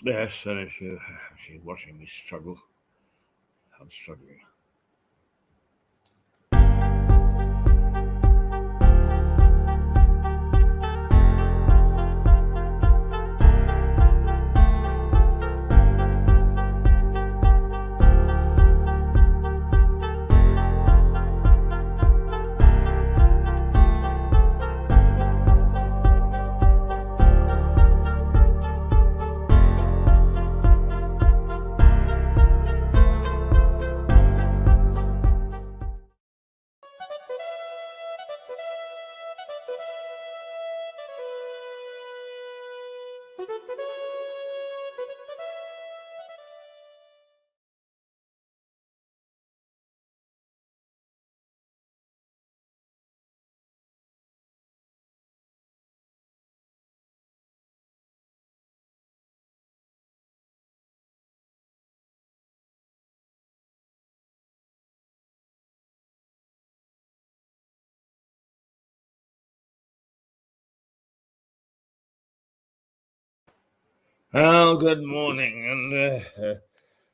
Yes, and if you're actually watching me struggle, I'm struggling. Well, good morning, and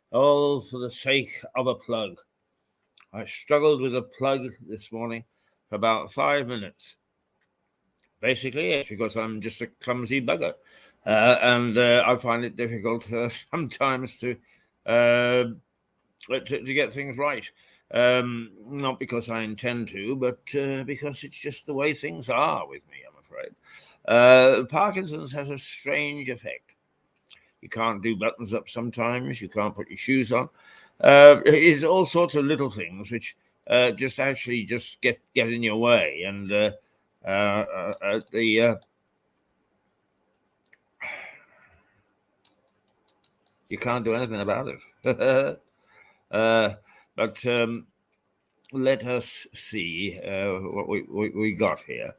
all for the sake of a plug. I struggled with a plug this morning for about 5 minutes. Basically, it's because I'm just a clumsy bugger, and I find it difficult sometimes to get things right. Not because I intend to, but because it's just the way things are with me, I'm afraid. Parkinson's has a strange effect. You can't do buttons up sometimes. You can't put your shoes on. It's all sorts of little things which just get in your way, and you can't do anything about it. But let us see what we got here,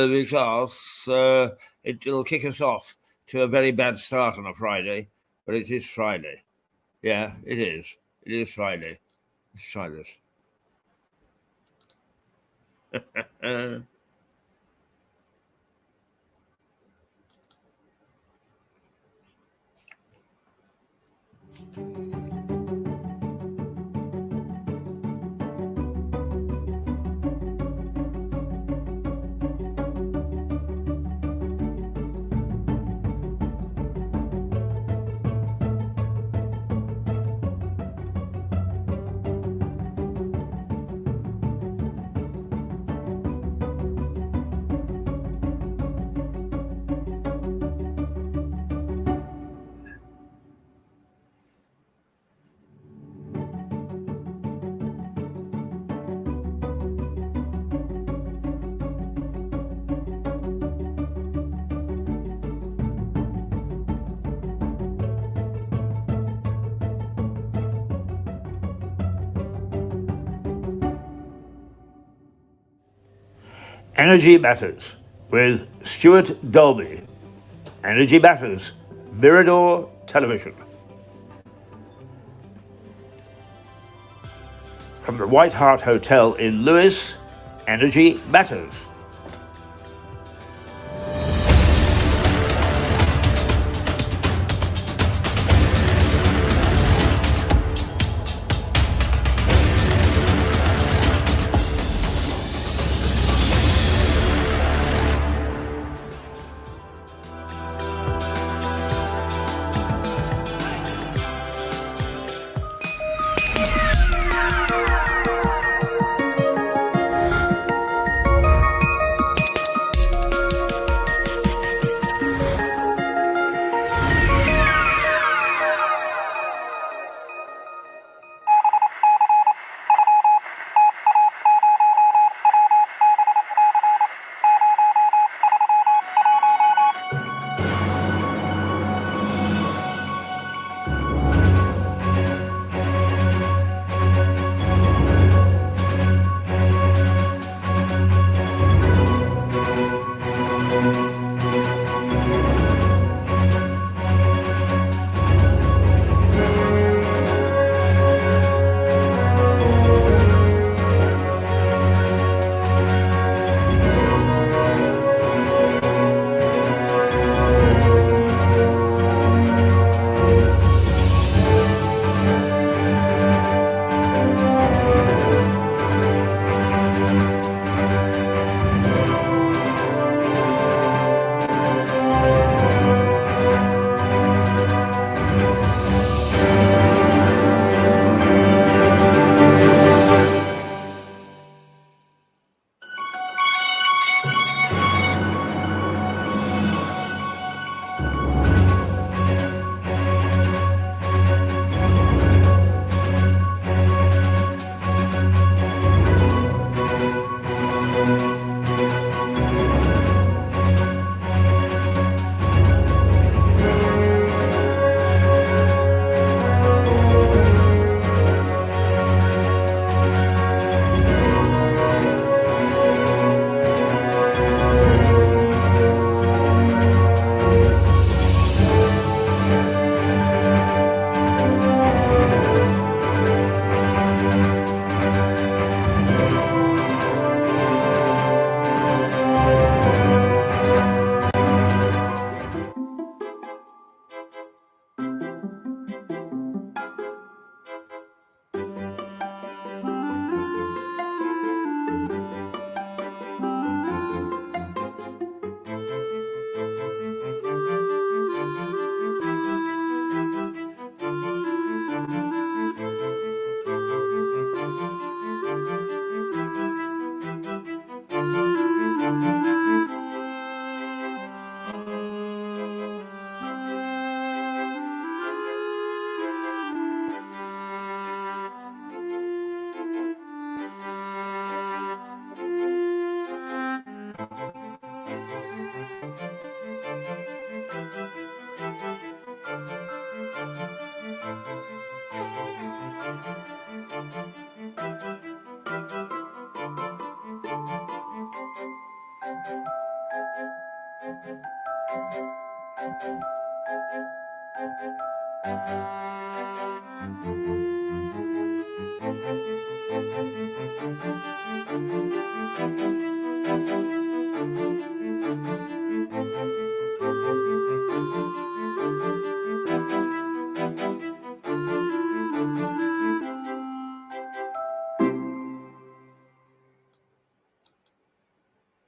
because it'll kick us off to a very bad start on a Friday, but it is Friday. Yeah, it is. It is Friday. Let's try this. Energy Matters with Stuart Dolby. Energy Matters, Mirador Television. From the White Hart Hotel in Lewis, Energy Matters.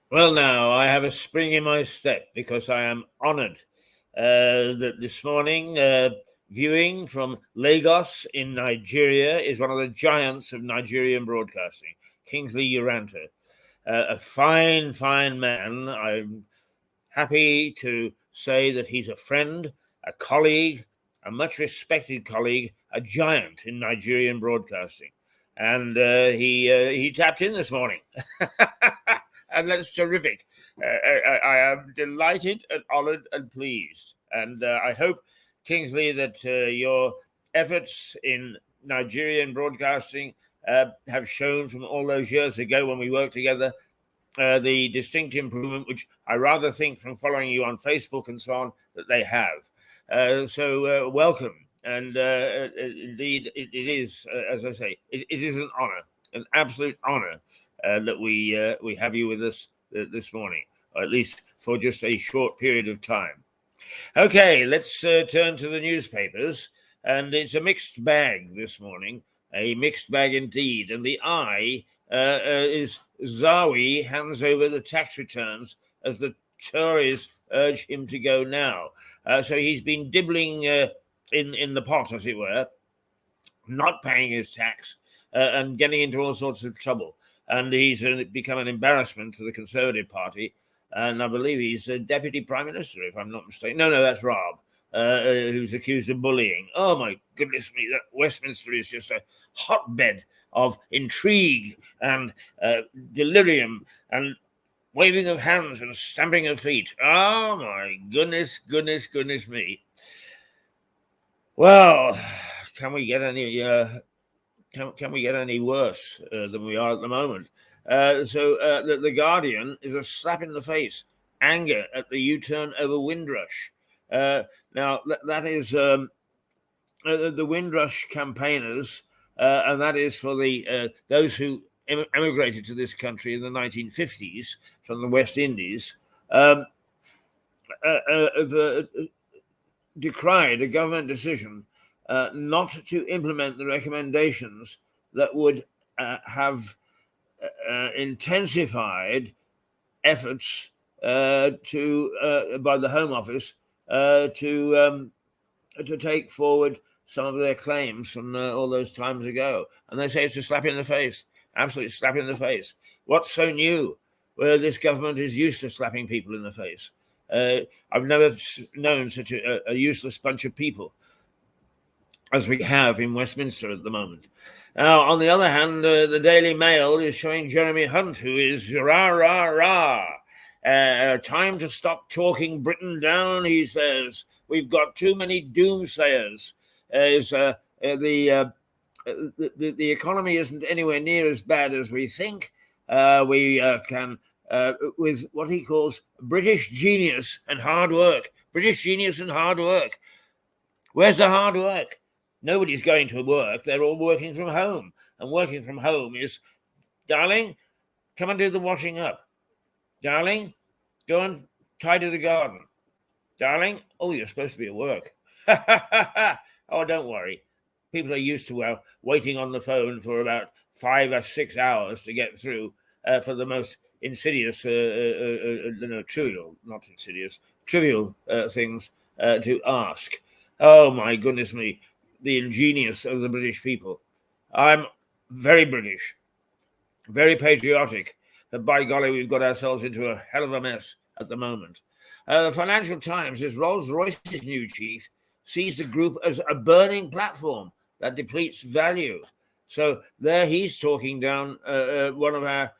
Well, now I have a spring in my step because I am honored that this morning, viewing from Lagos in Nigeria, is one of the giants of Nigerian broadcasting, Kingsley Uranta. A fine, fine man. I'm happy to say that he's a friend, a colleague, a much respected colleague, a giant in Nigerian broadcasting. And he tapped in this morning. And that's terrific. I am delighted and honored and pleased. And I hope, Kingsley, that your efforts in Nigerian broadcasting have shown from all those years ago when we worked together the distinct improvement, which I rather think from following you on Facebook and so on, that they have. So welcome. And indeed, it is, as I say, it is an honor, an absolute honor that we have you with us this morning, or at least for just a short period of time. Okay, let's turn to the newspapers. And it's a mixed bag this morning, a mixed bag indeed. And the eye is Zawi hands over the tax returns as the Tories urge him to go now. So he's been dibbling in the pot, as it were, not paying his tax and getting into all sorts of trouble. And he's become an embarrassment to the Conservative Party. And I believe he's a deputy prime minister, if I'm not mistaken. No, that's Rob, who's accused of bullying. Oh, my goodness me, that Westminster is just a hotbed of intrigue and delirium and waving of hands and stamping of feet. Oh, my goodness me. Well, can we get any can we get any worse than we are at the moment? The Guardian is a slap in the face. Anger at the U-turn over Windrush. Now that is the Windrush campaigners, and that is for the those who emigrated to this country in the 1950s from the West Indies. Decried a government decision not to implement the recommendations that would have intensified efforts by the Home Office to take forward some of their claims from all those times ago. And they say it's a slap in the face, absolute slap in the face. What's so new? Well, this government is used to slapping people in the face. I've never known such a useless bunch of people as we have in Westminster at the moment. Now, on the other hand, the Daily Mail is showing Jeremy Hunt, who is rah, rah, rah. Time to stop talking Britain down, he says. We've got too many doomsayers. The economy isn't anywhere near as bad as we think. We can, with what he calls British genius and hard work. British genius and hard work. Where's the hard work? Nobody's going to work. They're all working from home. And working from home is, darling, come and do the washing up. Darling, go and tidy the garden. Darling, oh, you're supposed to be at work. Oh, don't worry. People are used to waiting on the phone for about 5 or 6 hours to get through for the most insidious, trivial things to ask. Oh, my goodness me, the ingenious of the British people. I'm very British, very patriotic, but by golly, we've got ourselves into a hell of a mess at the moment. The Financial Times is Rolls-Royce's new chief sees the group as a burning platform that depletes value. So there he's talking down one of our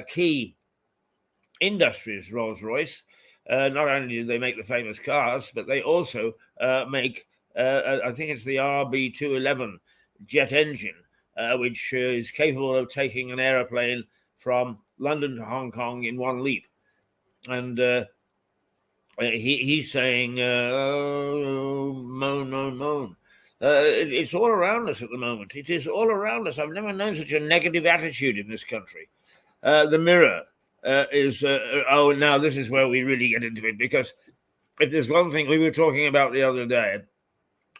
key industries, Rolls-Royce. Not only do they make the famous cars, but they also make, I think it's the RB211 jet engine, which is capable of taking an aeroplane from London to Hong Kong in one leap. And he's saying, moan. It's all around us at the moment. It is all around us. I've never known such a negative attitude in this country. The Mirror is, now this is where we really get into it, because if there's one thing we were talking about the other day,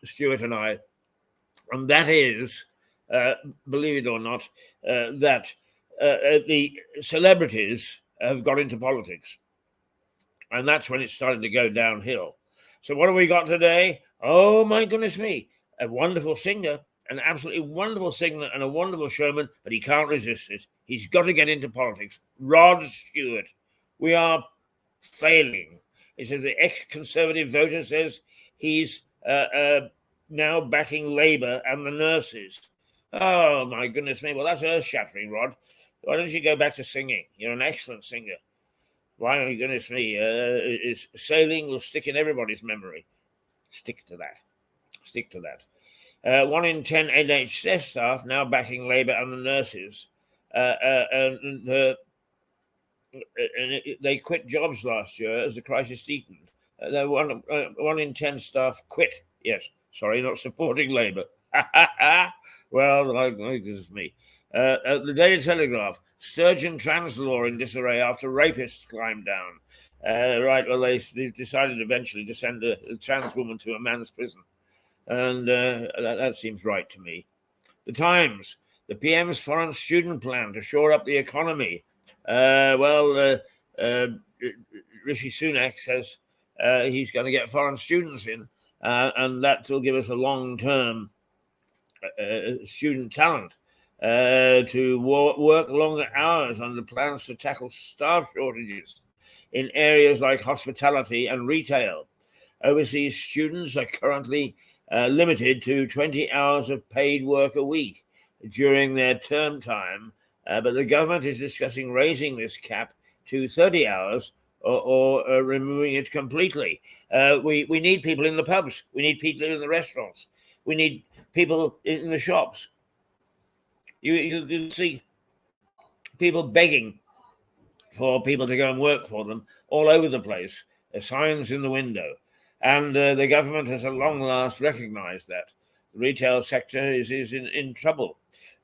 Stuart and I, and that is, believe it or not, that the celebrities have got into politics. And that's when it started to go downhill. So what have we got today? Oh, my goodness me. A wonderful singer, an absolutely wonderful singer and a wonderful showman, but he can't resist it. He's got to get into politics. Rod Stewart. We are failing. It says the ex-Conservative voter says he's now backing Labour and the nurses. Oh, my goodness me. Well, that's earth-shattering, Rod. Why don't you go back to singing? You're an excellent singer. Why, my goodness me, sailing will stick in everybody's memory. Stick to that. Stick to that. 1 in 10 NHS staff now backing Labour and the nurses. They quit jobs last year as the crisis deepened. 1 in 10 staff quit. Yes, sorry, not supporting Labour. Well, my goodness me. The Daily Telegraph, Sturgeon trans law in disarray after rapists climbed down. Right, well, they decided eventually to send a trans woman to a man's prison. And that seems right to me. The Times, the PM's foreign student plan to shore up the economy. Rishi Sunak says he's going to get foreign students in, and that will give us a long-term student talent to work longer hours under plans to tackle staff shortages in areas like hospitality and retail. Overseas students are currently limited to 20 hours of paid work a week during their term time, but the government is discussing raising this cap to 30 hours or removing it completely. We need people in the pubs. We need people in the restaurants. We need people in the shops. You can see people begging for people to go and work for them all over the place. Signs in the window. And the government has at long last recognized that. The retail sector is in trouble.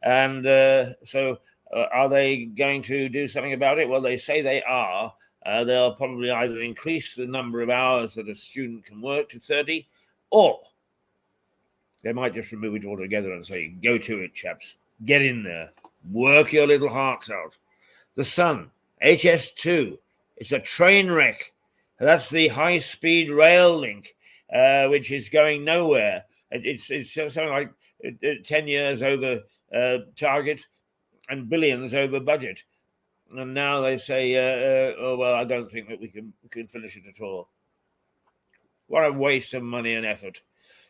And so are they going to do something about it? Well, they say they are. They'll probably either increase the number of hours that a student can work to 30, or they might just remove it altogether and say, go to it, chaps. Get in there. Work your little hearts out. The Sun, HS2. It's a train wreck. That's the high-speed rail link, which is going nowhere. It's something like 10 years over target and billions over budget. And now they say, oh, well, I don't think that we can finish it at all. What a waste of money and effort.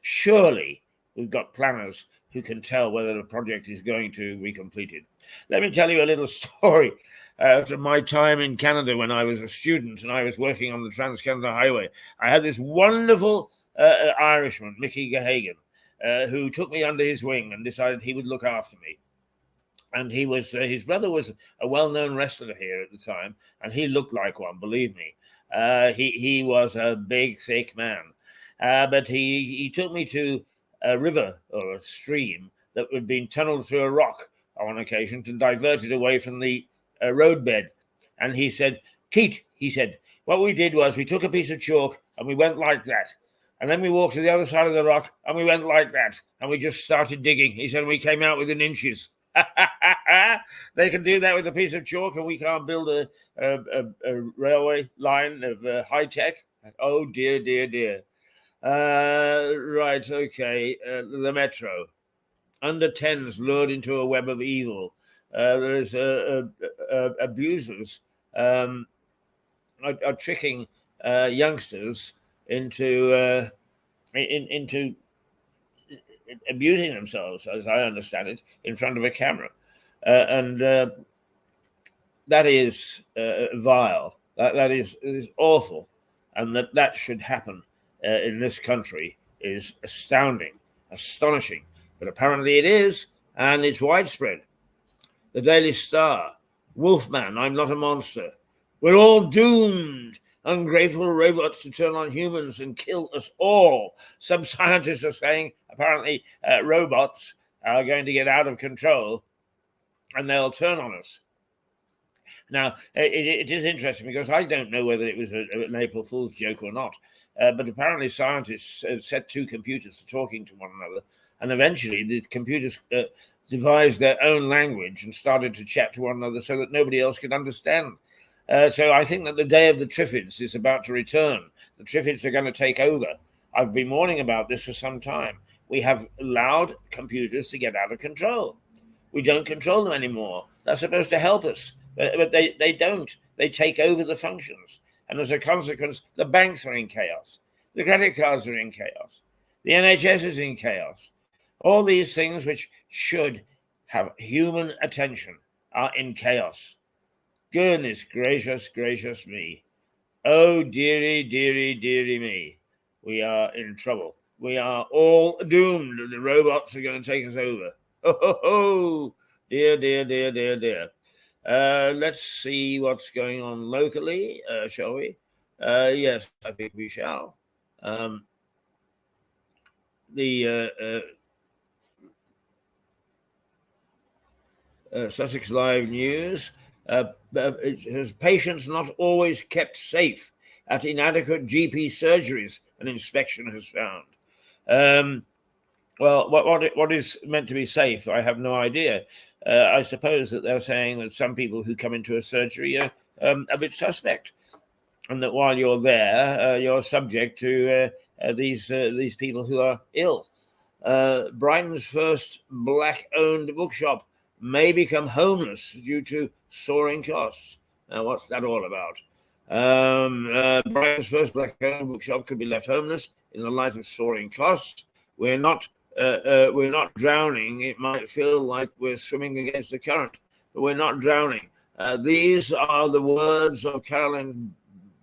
Surely we've got planners who can tell whether the project is going to be completed. Let me tell you a little story from my time in Canada when I was a student and I was working on the Trans-Canada Highway. I had this wonderful Irishman, Mickey Gahagan, who took me under his wing and decided he would look after me. And he was his brother was a well-known wrestler here at the time, and he looked like one, believe me. He was a big, thick man. But he took me to a river or a stream that had been tunneled through a rock on occasion to divert it away from the roadbed. And he said, Keith, he said, what we did was we took a piece of chalk and we went like that. And then we walked to the other side of the rock and we went like that. And we just started digging. He said, we came out within inches. They can do that with a piece of chalk, and we can't build a railway line of high tech. Oh, dear, dear, dear. Right, okay. The Metro. Under 10s lured into a web of evil. There is abusers are tricking youngsters into abusing themselves, as I understand it, in front of a camera. And that is vile. That is awful. And that should happen in this country is astounding, astonishing. But apparently it is, and it's widespread. The Daily Star, Wolfman, I'm not a monster. We're all doomed. Ungrateful robots to turn on humans and kill us all. Some scientists are saying apparently robots are going to get out of control and they'll turn on us. Now, it is interesting because I don't know whether it was an April Fool's joke or not, but apparently scientists set two computers to talking to one another, and eventually the computers devised their own language and started to chat to one another so that nobody else could understand. So I think that the day of the Triffids is about to return. The Triffids are going to take over. I've been warning about this for some time. We have allowed computers to get out of control. We don't control them anymore. They're supposed to help us, but they don't. They take over the functions. And as a consequence, the banks are in chaos. The credit cards are in chaos. The NHS is in chaos. All these things which should have human attention are in chaos. Goodness gracious, gracious me. Oh, dearie, dearie, dearie me. We are in trouble. We are all doomed. The robots are going to take us over. Oh, ho, ho. Dear, dear, dear, dear, dear. Let's see what's going on locally, shall we? Yes, I think we shall. The Sussex Live News. Has patients not always kept safe at inadequate GP surgeries, an inspection has found. Well, what is meant to be safe? I have no idea. I suppose that they're saying that some people who come into a surgery are a bit suspect, and that while you're there, you're subject to these people who are ill. Brighton's first black-owned bookshop may become homeless due to soaring costs. Now, what's that all about? Brighton's first black-owned bookshop could be left homeless in the light of soaring costs. We're not drowning. It might feel like we're swimming against the current, but we're not drowning. These are the words of Caroline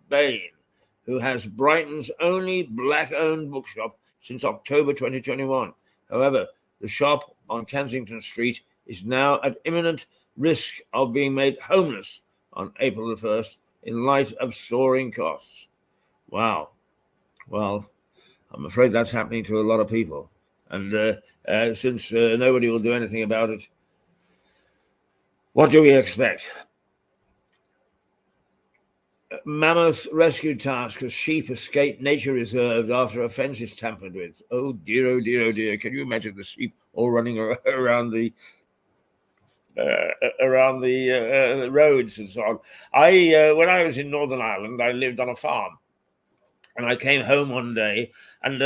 Bain, who has Brighton's only black-owned bookshop since October 2021. However, the shop on Kensington Street is now at imminent risk of being made homeless on April the 1st in light of soaring costs. Wow. Well, I'm afraid that's happening to a lot of people. And since nobody will do anything about it, what do we expect? Mammoth rescue task as sheep escape nature reserve after a fence is tampered with. Oh dear, oh dear, oh dear. Can you imagine the sheep all running around the roads and so on? When I was in Northern Ireland, I lived on a farm. And I came home one day, and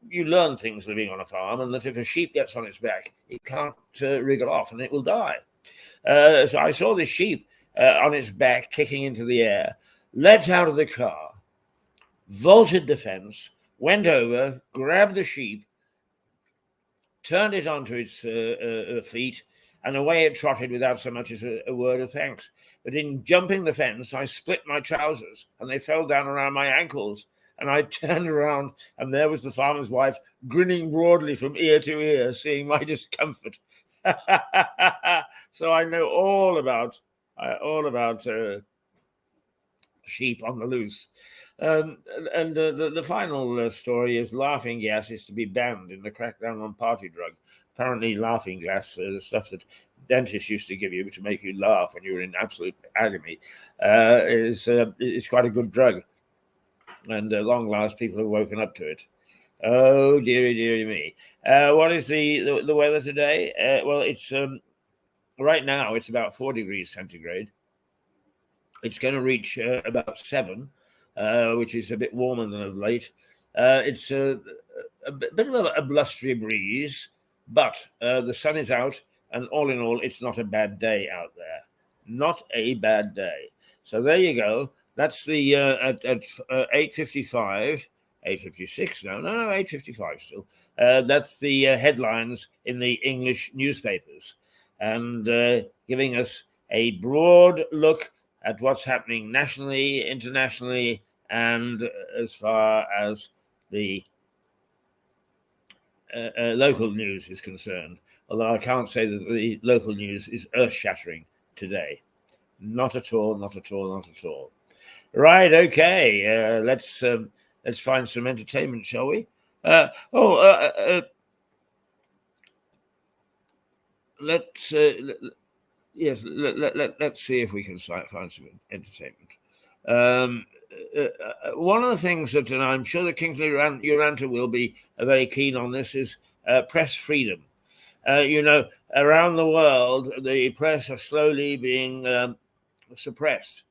you learn things living on a farm, and that if a sheep gets on its back, it can't wriggle off and it will die. So I saw this sheep on its back, kicking into the air, leapt out of the car, vaulted the fence, went over, grabbed the sheep, turned it onto its feet, and away it trotted without so much as a word of thanks. But in jumping the fence, I split my trousers, and they fell down around my ankles. And I turned around, and there was the farmer's wife, grinning broadly from ear to ear, seeing my discomfort. So I know all about sheep on the loose. The final story is laughing gas is to be banned in the crackdown on party drug. Apparently, laughing gas, the stuff that dentists used to give you to make you laugh when you were in absolute agony, is quite a good drug. And at long last, people have woken up to it. Oh, dearie, dearie me. What is the weather today? Well, it's right now, it's about 4 degrees centigrade. It's going to reach about 7, which is a bit warmer than of late. It's a bit of a blustery breeze, but the sun is out, and all in all, it's not a bad day out there. Not a bad day. So there you go. That's the at 8:55, 8:56. No, 8:55 still. That's the headlines in the English newspapers, and giving us a broad look at what's happening nationally, internationally, and as far as the local news is concerned. Although I can't say that the local news is earth-shattering today. Not at all, not at all, not at all. Right, okay. Let's find some entertainment, shall we? Let's see if we can find some entertainment. One of the things that, and I'm sure that Kingsley Uranta will be very keen on this, is press freedom. Around the world, the press are slowly being suppressed.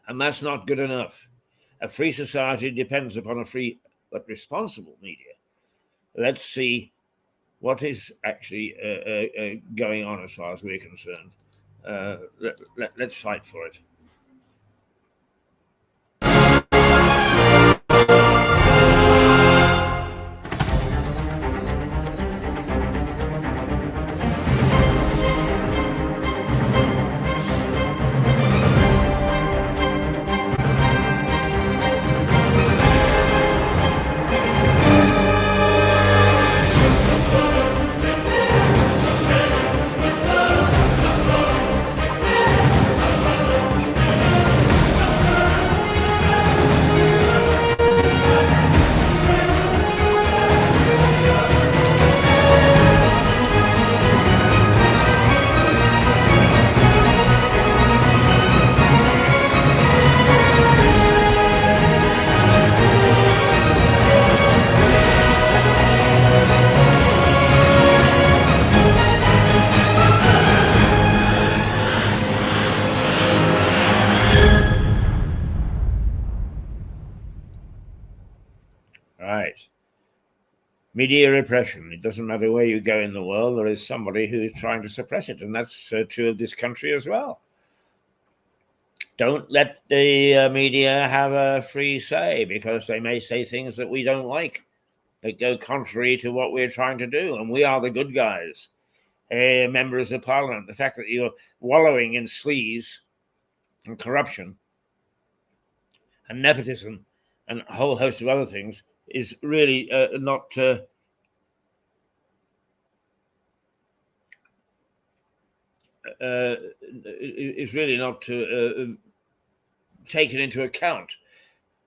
And that's not good enough. A free society depends upon a free but responsible media. Let's see what is actually going on as far as we're concerned. Let's fight for it. Right. Media repression. It doesn't matter where you go in the world, there is somebody who is trying to suppress it. And that's true of this country as well. Don't let the media have a free say, because they may say things that we don't like, that go contrary to what we're trying to do. And we are the good guys, members of parliament. The fact that you're wallowing in sleaze and corruption and nepotism and a whole host of other things is really not taken into account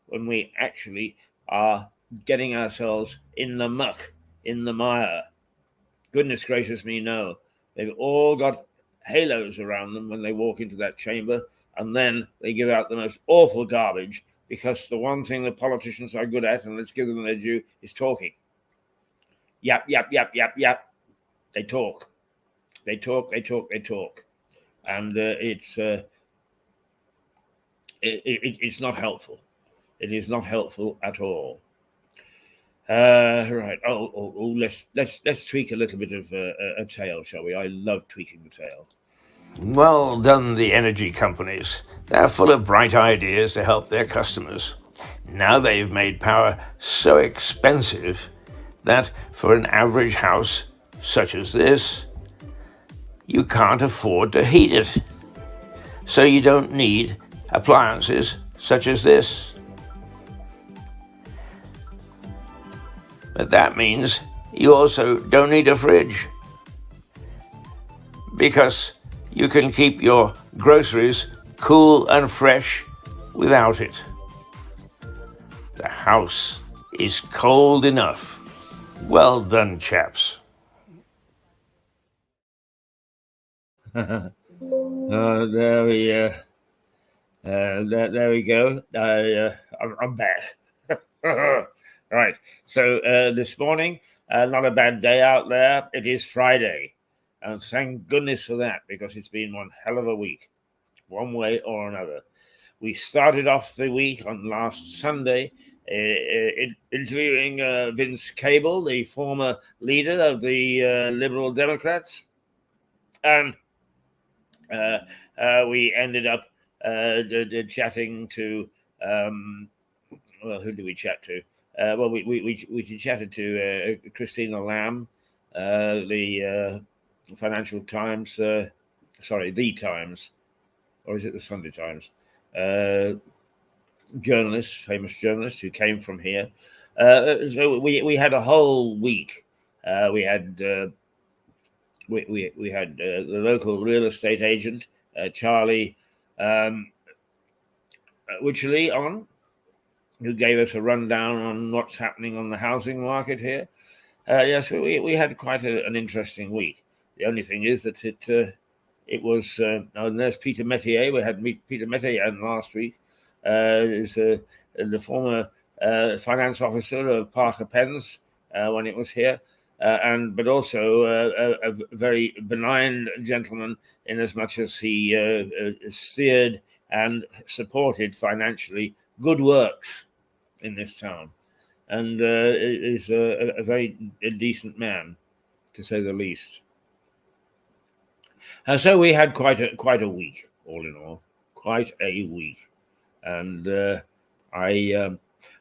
when we actually are getting ourselves in the muck, in the mire. Goodness gracious me, no. They've all got halos around them when they walk into that chamber, and then they give out the most awful garbage, because the one thing the politicians are good at, and let's give them their due, is talking. Yap, yap, yap, yap, yap. They talk. They talk, they talk, they talk. And it's not helpful. It is not helpful at all. Right. Let's tweak a little bit of a tale, shall we? I love tweaking the tale. Well done, the energy companies. They're full of bright ideas to help their customers. Now they've made power so expensive that for an average house such as this, you can't afford to heat it. So you don't need appliances such as this. But that means you also don't need a fridge, because you can keep your groceries cool and fresh without it. The house is cold enough. Well done, chaps. There we go. I'm back. Right. So this morning, not a bad day out there. It is Friday. And thank goodness for that, because it's been one hell of a week, one way or another. We started off the week on last Sunday interviewing Vince Cable, the former leader of the Liberal Democrats. And we ended up chatting to, who did we chat to? We chatted to Christina Lamb, the Financial Times, The Times, or is it the Sunday Times? Famous journalist who came from here. So we had a whole week. We had the local real estate agent, Charlie Wycherley, on, who gave us a rundown on what's happening on the housing market here. Yes, we had quite an interesting week. The only thing is that it was, and there's Peter Metier. We had Peter Metier last week. Is the former finance officer of Parker Pens when it was here. but also a very benign gentleman, in as much as he steered and supported financially good works in this town, and is a very decent man, to say the least. And so we had quite a week, all in all, quite a week, and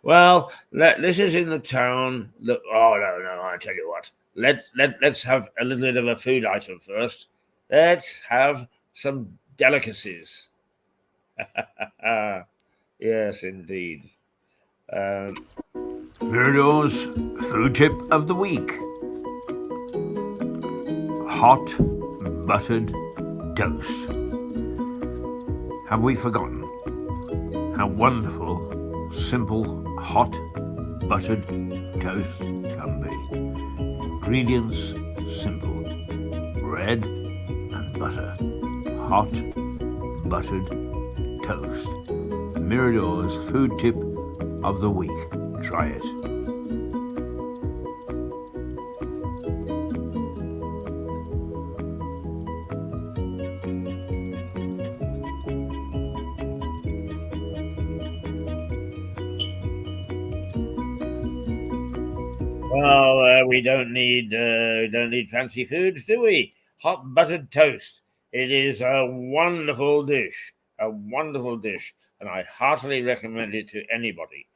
well, this is in the town. Oh no! I tell you what. Let's have a little bit of a food item first. Let's have some delicacies. Yes, indeed. Mirador's food tip of the week: hot buttered toast. Have we forgotten how wonderful simple hot buttered toast can be? Ingredients simple: bread and butter. Hot buttered toast. Mirador's food tip of the week. Try it. Well, we don't need fancy foods, do we? Hot buttered toast. It is a wonderful dish, and I heartily recommend it to anybody.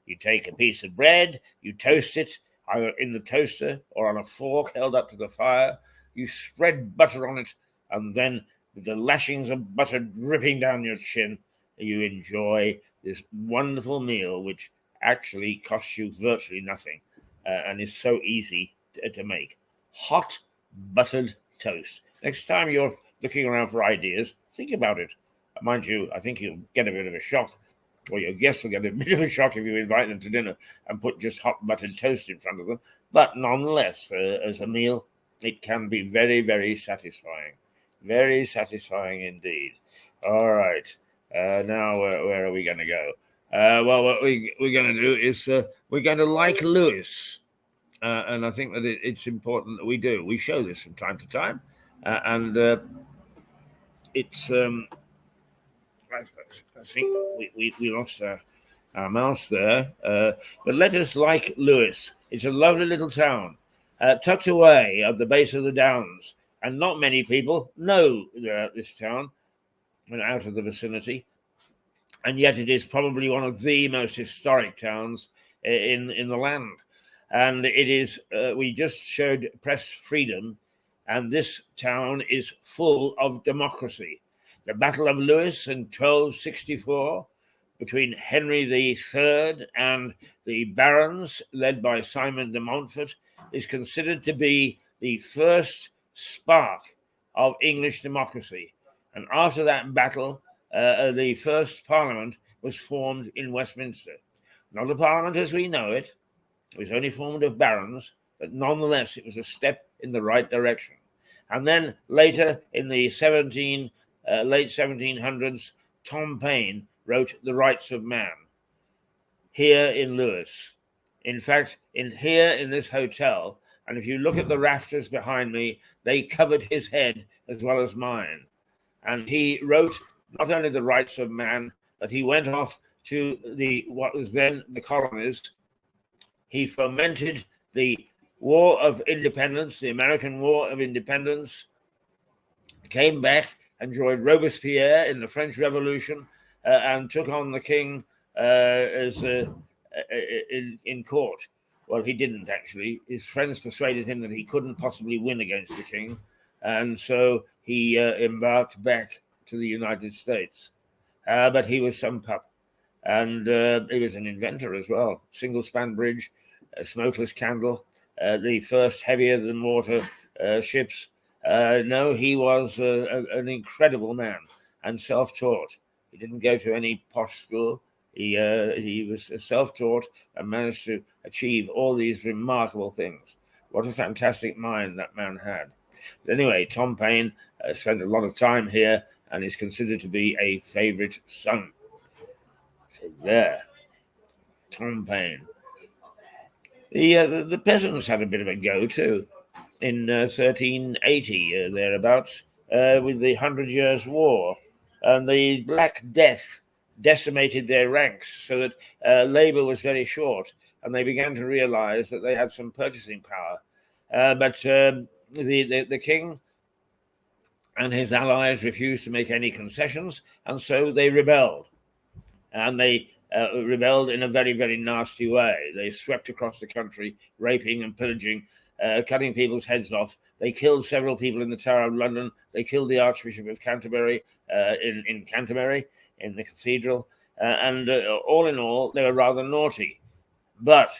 You take a piece of bread, you toast it either in the toaster or on a fork held up to the fire. You spread butter on it, and then with the lashings of butter dripping down your chin, you enjoy this wonderful meal, which actually costs you virtually nothing. And is so easy to make. Hot buttered toast. Next time you're looking around for ideas, think about it. Mind you, I think you'll get a bit of a shock, or your guests will get a bit of a shock if you invite them to dinner and put just hot buttered toast in front of them. But nonetheless, as a meal, it can be very, very satisfying. Very satisfying indeed. All right. Now, where are we going to go? Well, what we're going to do is we're going to like Lewis. And I think that it's important that we do. We show this from time to time. And it's, I think we lost our mouse there. But let us like Lewis. It's a lovely little town, tucked away at the base of the Downs. And not many people know this town and out of the vicinity. And yet it is probably one of the most historic towns in the land. And it is, we just showed press freedom, and this town is full of democracy. The Battle of Lewis in 1264 between Henry III and the barons, led by Simon de Montfort, is considered to be the first spark of English democracy. And after that battle, the first parliament was formed in Westminster. Not a parliament as we know it. It was only formed of barons, but nonetheless, it was a step in the right direction. And then later in the late 1700s, Tom Paine wrote The Rights of Man here in Lewis. In fact, here in this hotel, and if you look at the rafters behind me, they covered his head as well as mine. And he wrote not only The Rights of Man, but he went off to what was then the colonies. He fomented the War of Independence, the American War of Independence, came back and joined Robespierre in the French Revolution, and took on the king in court. Well, he didn't actually. His friends persuaded him that he couldn't possibly win against the king, and so he embarked back to the United States. But he was some pup. And he was an inventor as well. Single span bridge, a smokeless candle, the first heavier than water ships. No, he was an incredible man and self-taught. He didn't go to any posh school. He was self-taught and managed to achieve all these remarkable things. What a fantastic mind that man had. But anyway, Tom Paine spent a lot of time here and is considered to be a favorite son. So there, Tom Paine. The peasants had a bit of a go too in 1380, thereabouts, with the Hundred Years' War. And the Black Death decimated their ranks so that labor was very short, and they began to realize that they had some purchasing power. But the king and his allies refused to make any concessions, and so they rebelled. And they rebelled in a very, very nasty way. They swept across the country, raping and pillaging, cutting people's heads off. They killed several people in the Tower of London. They killed the Archbishop of Canterbury in Canterbury, in the cathedral. And all in all, they were rather naughty. But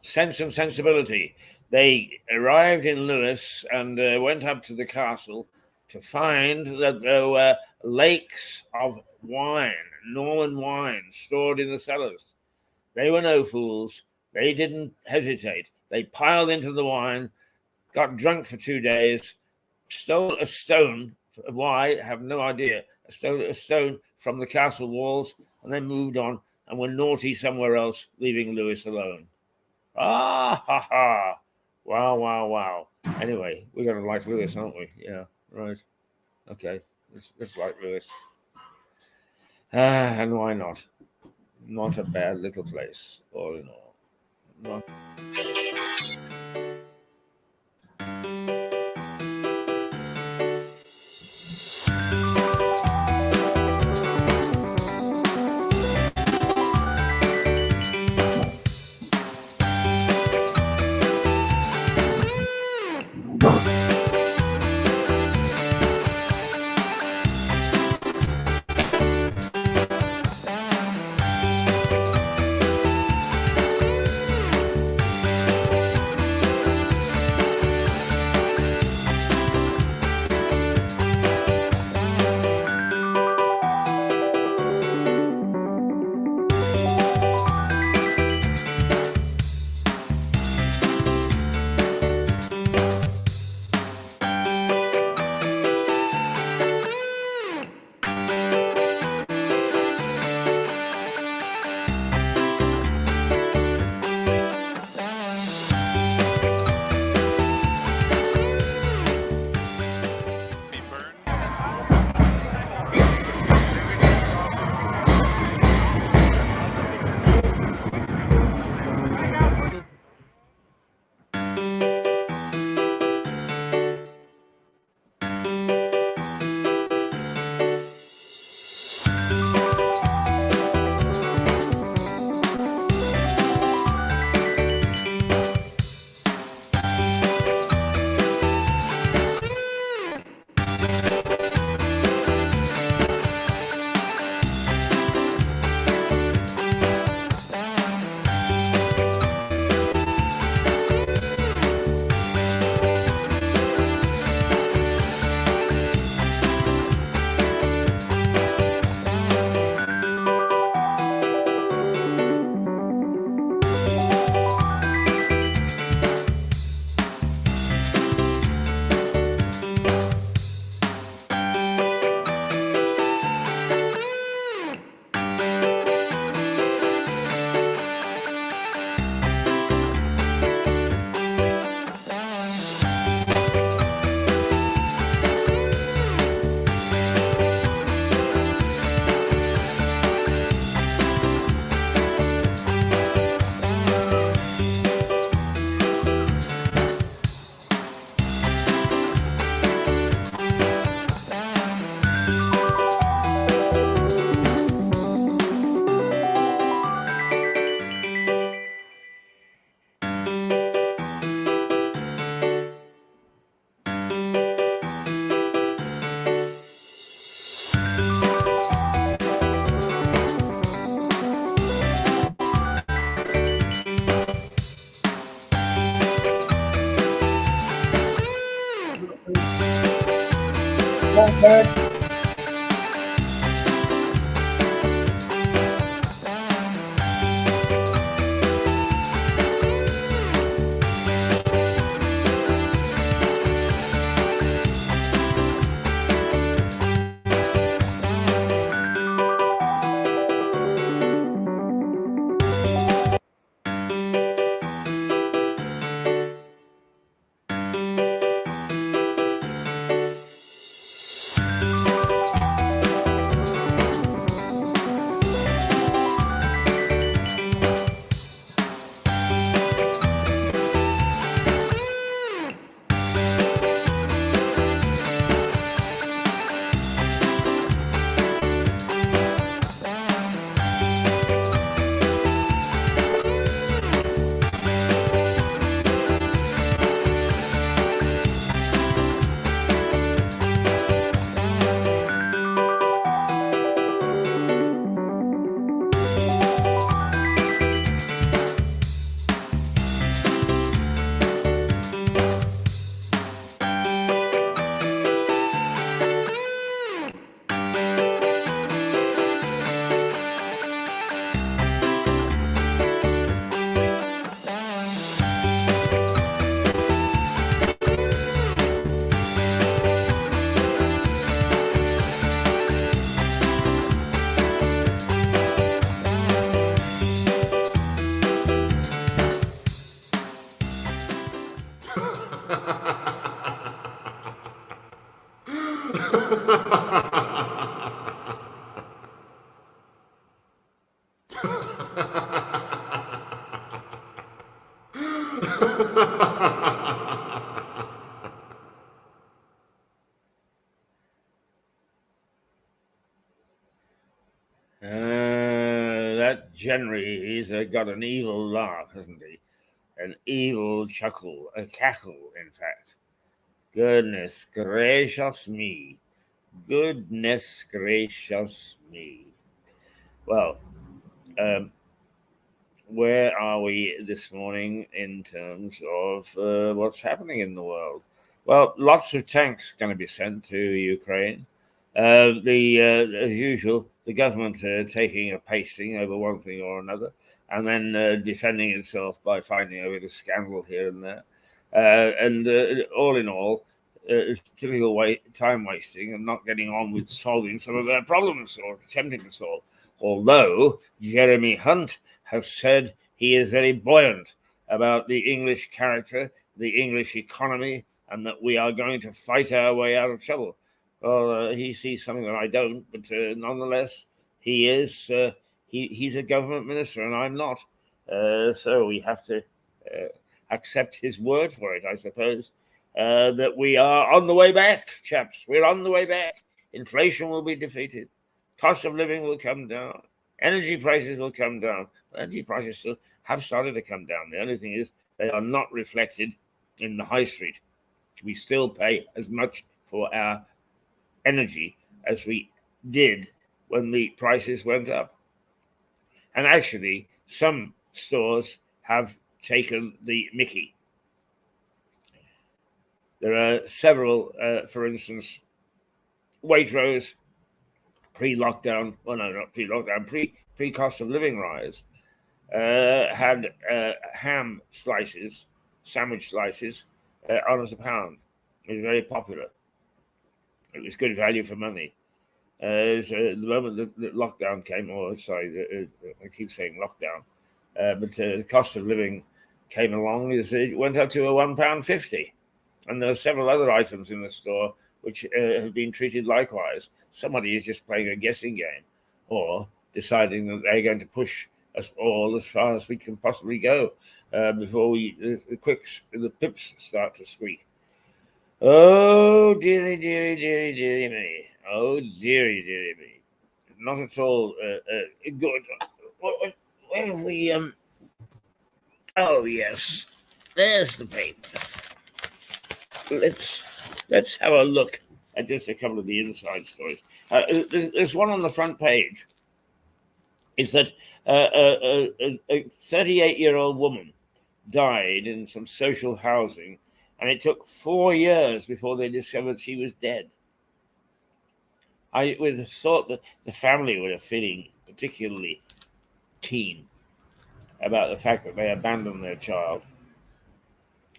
Sense and Sensibility, they arrived in Lewes and went up to the castle to find that there were lakes of wine, Norman wine, stored in the cellars. They were no fools. They didn't hesitate. They piled into the wine, got drunk for 2 days, stole a stone. Why? I have no idea. Stole a stone from the castle walls, and then moved on and were naughty somewhere else, leaving Lewes alone. Ah, ha, ha. Wow, wow, wow. Anyway, we're going to like Lewes, aren't we? Yeah, right. Okay, let's like Lewes. And why not? Not a bad little place, all in all. Not... That Jenry, he's got an evil laugh, hasn't he? An evil chuckle, a cackle, in fact. Goodness gracious me. Goodness gracious me. Well, um, where are we this morning in terms of what's happening in the world? Well, lots of tanks going to be sent to Ukraine. As usual, the government taking a pasting over one thing or another, and then defending itself by finding a bit of scandal here and there. And all in all, typical time wasting and not getting on with solving some of their problems or attempting to solve. Although Jeremy Hunt has said he is very buoyant about the English character, the English economy, and that we are going to fight our way out of trouble. Well, he sees something that I don't, but nonetheless, he's a government minister, and I'm not. So we have to accept his word for it, I suppose. That we are on the way back, chaps. We're on the way back. Inflation will be defeated. Cost of living will come down. Energy prices will come down. Energy prices still have started to come down. The only thing is they are not reflected in the high street. We still pay as much for our energy as we did when the prices went up. And actually, some stores have taken the mickey. There are several, for instance, Waitrose, pre-lockdown, well, no, not pre-lockdown, pre-cost of living rise, had ham slices, sandwich slices, on as a pound. It was very popular. It was good value for money. The moment that lockdown came, or sorry, I keep saying lockdown, but the cost of living came along, it went up to a £1.50. And there are several other items in the store which have been treated likewise. Somebody is just playing a guessing game or deciding that they're going to push us all as far as we can possibly go before the pips start to squeak. Oh, dearie, dearie, dearie, dearie me. Oh, dearie, dearie me. Not at all good. Where have we, oh, yes. There's the paper. Let's have a look at just a couple of the inside stories. There's one on the front page. Is that a 38-year-old woman died in some social housing, and it took 4 years before they discovered she was dead. I would have thought that the family would have feeling particularly keen about the fact that they abandoned their child,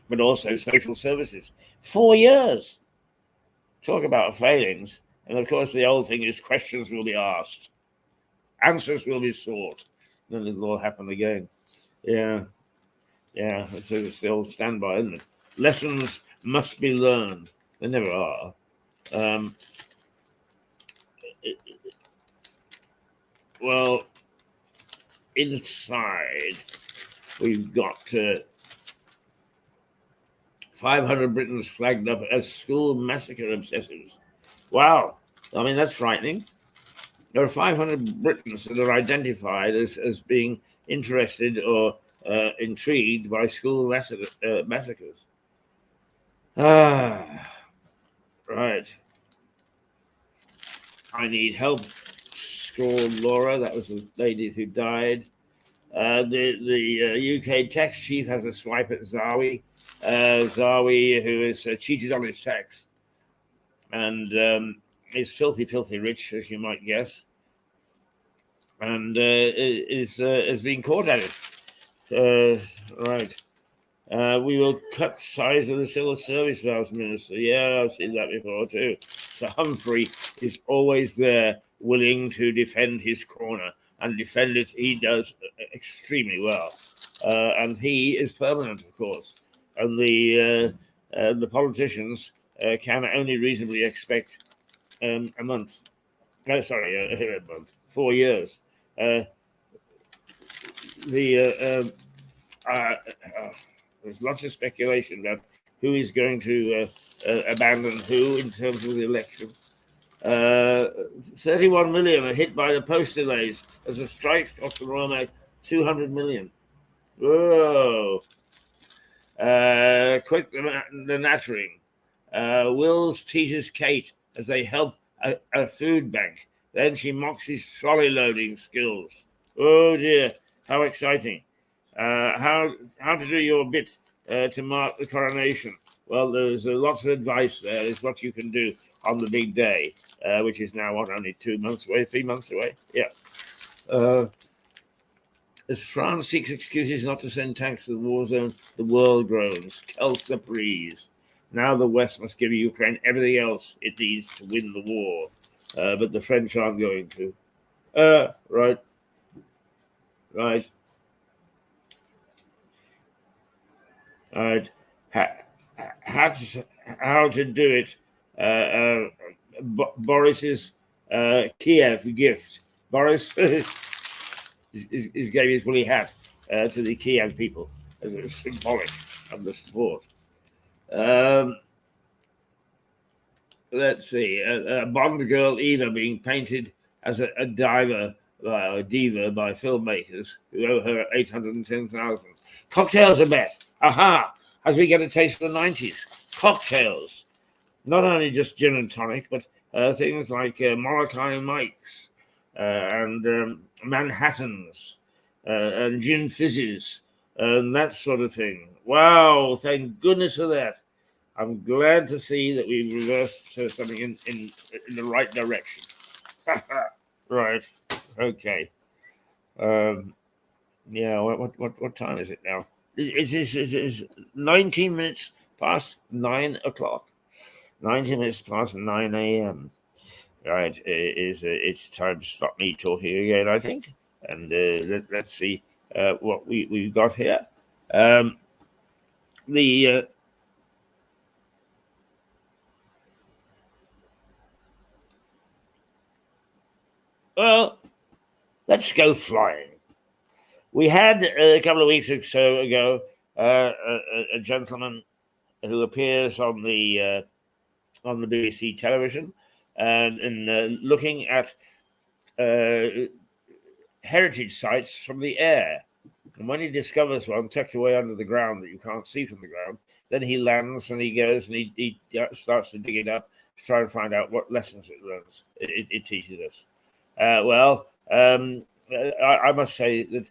but also social services. 4 years. Talk about failings. And of course, the old thing is questions will be asked, answers will be sought. Then it'll all happen again. Yeah. It's the old standby, isn't it? Lessons must be learned. They never are. Well, inside, we've got 500 Britons flagged up as school massacre obsessives. Wow. I mean, that's frightening. There are 500 Britons that are identified as being interested or intrigued by school massacres. Right. I need help, scrawled Laura. That was the lady who died. The UK tax chief has a swipe at Zawi. Zawi, who has cheated on his tax and is filthy, filthy rich, as you might guess, and is being caught at it. Right. We will cut size of the civil service, Vice Minister. Yeah, I've seen that before too. So Humphrey is always there, willing to defend his corner, and defend it he does extremely well. And he is permanent, of course. And the politicians can only reasonably expect a month. A month, 4 years. There's lots of speculation about who is going to abandon who in terms of the election. Uh, 31 million are hit by the post delays as the strikes cost the Royal Mail 200 million. Whoa. Quick, the nattering. Wills teaches Kate as they help a food bank. Then she mocks his trolley loading skills. Oh dear, how exciting. How to do your bit to mark the coronation. Well, there's lots of advice there. Is what you can do on the big day, which is now, only 2 months away, 3 months away? Yeah. As France seeks excuses not to send tanks to the war zone, the world groans. Quelle surprise. Now the West must give Ukraine everything else it needs to win the war. But the French aren't going to. Right. How to do it. Boris's Kiev gift. Boris is gave his woolly hat to the Kiev people as a symbolic of the support. Let's see. Bond girl Eva being painted as a diva by filmmakers who owe her 810,000. Cocktails are back. Aha! As we get a taste for the 90s. Cocktails. Not only just gin and tonic, but things like Molokai Mikes and Manhattans and gin fizzes and that sort of thing. Wow, thank goodness for that. I'm glad to see that we've reversed something in the right direction. Right. Okay. Yeah. What time is it now? It's 19 minutes past 9 o'clock. 19 minutes past 9 a.m. Right. It's time to stop me talking again, I think. And let's see what we've got here. Well, let's go flying. We had a couple of weeks or so ago a gentleman who appears on the BBC television and looking at heritage sites from the air. And when he discovers one tucked away under the ground that you can't see from the ground, then he lands and he goes and he starts to dig it up to try and find out what lessons it learns. It teaches us. I must say that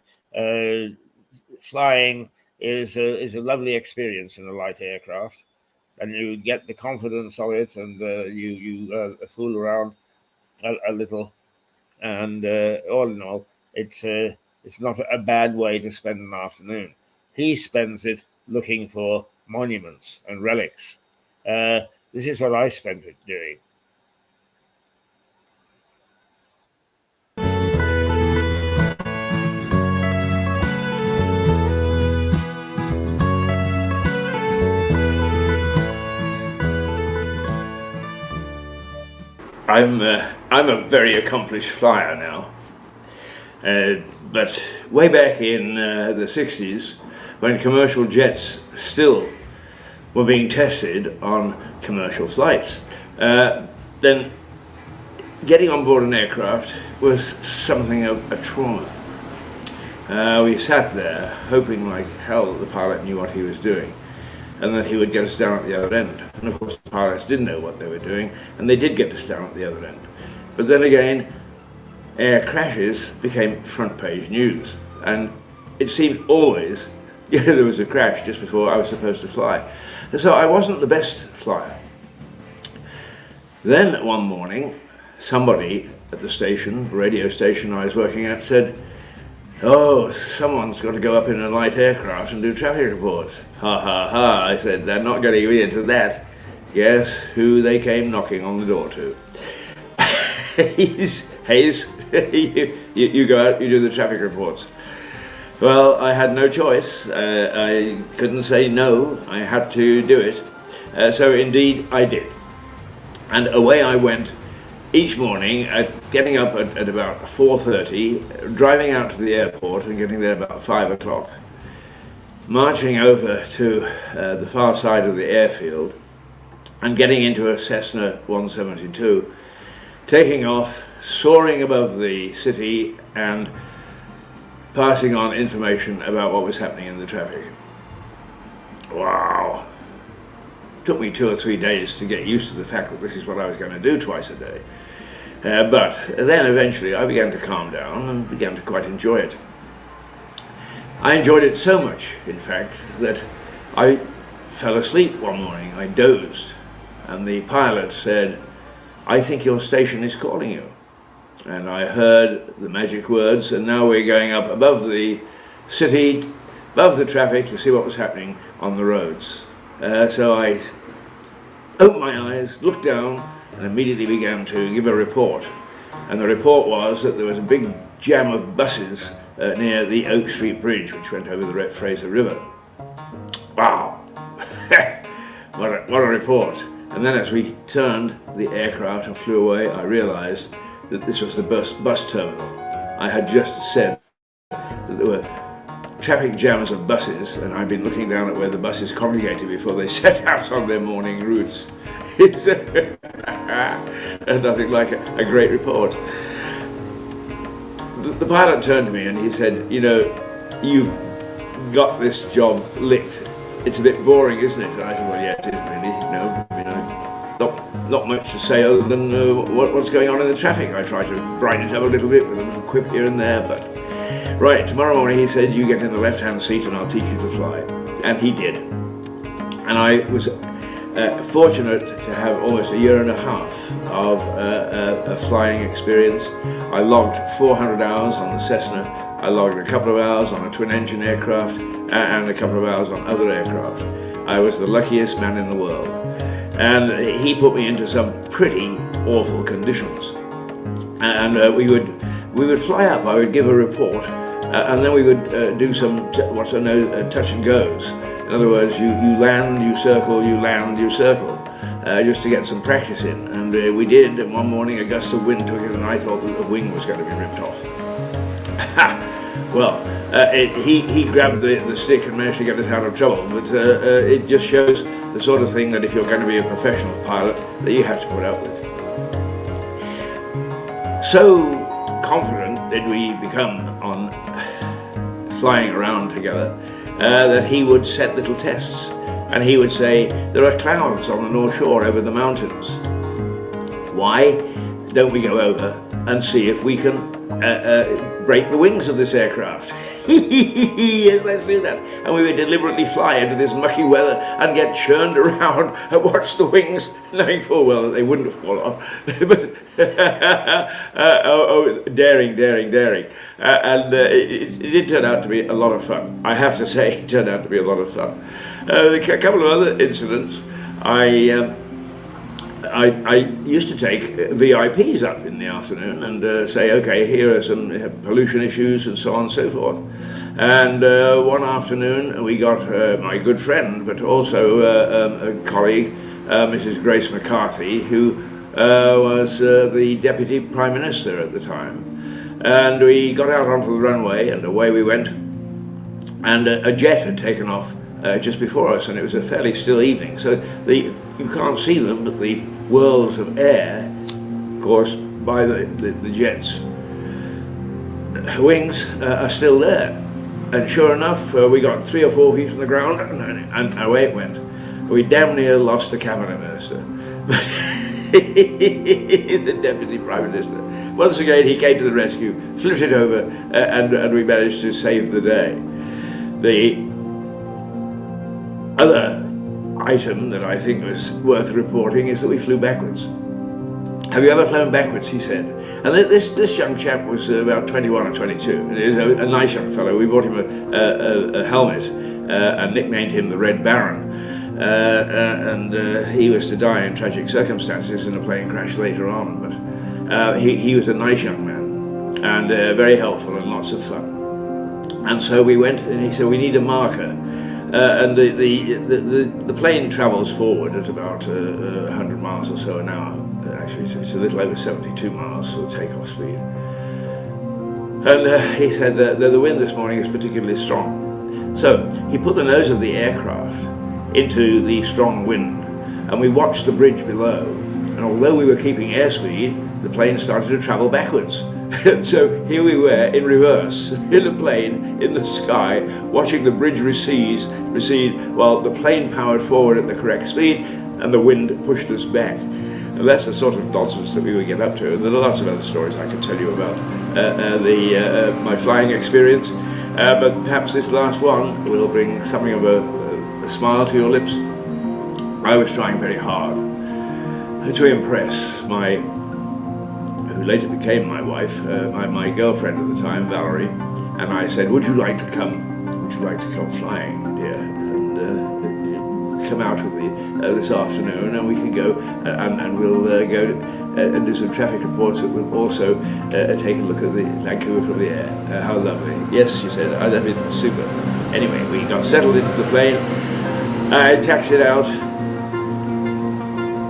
flying is a lovely experience in a light aircraft, and you get the confidence of it, and you fool around a little, and all in all, it's not a bad way to spend an afternoon. He spends it looking for monuments and relics. This is what I spent it doing. I'm a very accomplished flyer now, but way back in the 60s, when commercial jets still were being tested on commercial flights, then getting on board an aircraft was something of a trauma. We sat there hoping like hell that the pilot knew what he was doing and that he would get us down at the other end. And of course the pilots didn't know what they were doing, and they did get us down at the other end. But then again, air crashes became front page news, and it seemed always there was a crash just before I was supposed to fly. And so I wasn't the best flyer. Then one morning, somebody at the station, radio station I was working at, said, "Oh, someone's got to go up in a light aircraft and do traffic reports." Ha ha ha, I said, "They're not getting me into that." Guess who they came knocking on the door to? Hayes, you go out, you do the traffic reports. Well, I had no choice. I couldn't say no, I had to do it. So indeed I did. And away I went each morning, getting up at about 4:30, driving out to the airport and getting there about 5 o'clock, marching over to the far side of the airfield and getting into a Cessna 172 taking off, soaring above the city and passing on information about what was happening in the traffic. Wow. It took me 2 or 3 days to get used to the fact that this is what I was going to do twice a day. But then eventually I began to calm down and began to quite enjoy it. I enjoyed it so much, in fact, that I fell asleep one morning. I dozed, and the pilot said, "I think your station is calling you." And I heard the magic words, and now we're going up above the city, above the traffic, to see what was happening on the roads. So I opened my eyes, looked down, and immediately began to give a report. And the report was that there was a big jam of buses near the Oak Street Bridge, which went over the Fraser River. Wow! what a report. And then as we turned the aircraft and flew away, I realized that this was the bus terminal. I had just said that there were traffic jams of buses, and I'd been looking down at where the buses congregated before they set out on their morning routes. It's nothing like a great report. The pilot turned to me and he said, "You know, you've got this job licked. It's a bit boring, isn't it?" And I said, "Well, yeah, it is really. Not much to say other than what's going on in the traffic." I try to brighten it up a little bit with a little quip here and there, but right, tomorrow morning, he said, "You get in the left-hand seat and I'll teach you to fly." And he did. And I was fortunate to have almost a year and a half of a flying experience. I logged 400 hours on the Cessna. I logged a couple of hours on a twin-engine aircraft and a couple of hours on other aircraft. I was the luckiest man in the world. And he put me into some pretty awful conditions. And we would fly up. I would give a report, and then we would do some what's known touch and goes. In other words, you land, you circle, you land, you circle, just to get some practice in. And we did. And one morning, a gust of wind took it, and I thought that the wing was going to be ripped off. Well, he grabbed the stick and managed to get us out of trouble. But it just shows the sort of thing that if you're going to be a professional pilot, that you have to put up with. So confident did we become on flying around together that he would set little tests. And he would say, "There are clouds on the North Shore over the mountains. Why don't we go over and see if we can break the wings of this aircraft?" Yes, let's do that. And we would deliberately fly into this mucky weather and get churned around and watch the wings, knowing full well that they wouldn't fall off. But daring. And it did turn out to be a lot of fun. I have to say, it turned out to be a lot of fun. A couple of other incidents. I used to take VIPs up in the afternoon and say, "Okay, here are some pollution issues," and so on and so forth. And one afternoon we got my good friend, but also a colleague, Mrs. Grace McCarthy, who was the Deputy Prime Minister at the time. And we got out onto the runway and away we went. And a jet had taken off just before us, and it was a fairly still evening. So you can't see them, but the whirls of air caused by the jet's wings are still there. And sure enough, we got 3 or 4 feet from the ground, and away it went. We damn near lost the cabinet minister. The Deputy Prime Minister. Once again, he came to the rescue, flipped it over, and we managed to save the day. The other item that I think was worth reporting is that we flew backwards. "Have you ever flown backwards?" he said. And this young chap was about 21 or 22. He was a nice young fellow. We bought him a helmet and nicknamed him the Red Baron. And he was to die in tragic circumstances in a plane crash later on. But he was a nice young man and very helpful and lots of fun. And so we went, and he said, "We need a marker." And the plane travels forward at about 100 miles or so an hour. Actually, it's a little over 72 miles for the takeoff speed. And he said that the wind this morning is particularly strong. So he put the nose of the aircraft into the strong wind, and we watched the bridge below. And although we were keeping airspeed, the plane started to travel backwards. And so here we were in reverse, in a plane, in the sky, watching the bridge recede while the plane powered forward at the correct speed and the wind pushed us back. And that's the sort of nonsense that we would get up to. And there are lots of other stories I can tell you about my flying experience. But perhaps this last one will bring something of a smile to your lips. I was trying very hard to impress who later became my wife, my girlfriend at the time, Valerie, and I said, would you like to come flying, dear, and come out with me this afternoon, and we can go and we'll go and do some traffic reports, but we'll also take a look at the Vancouver from the air. How lovely. Yes, she said, oh, that'd be super. Anyway, we got settled into the plane, I taxied out,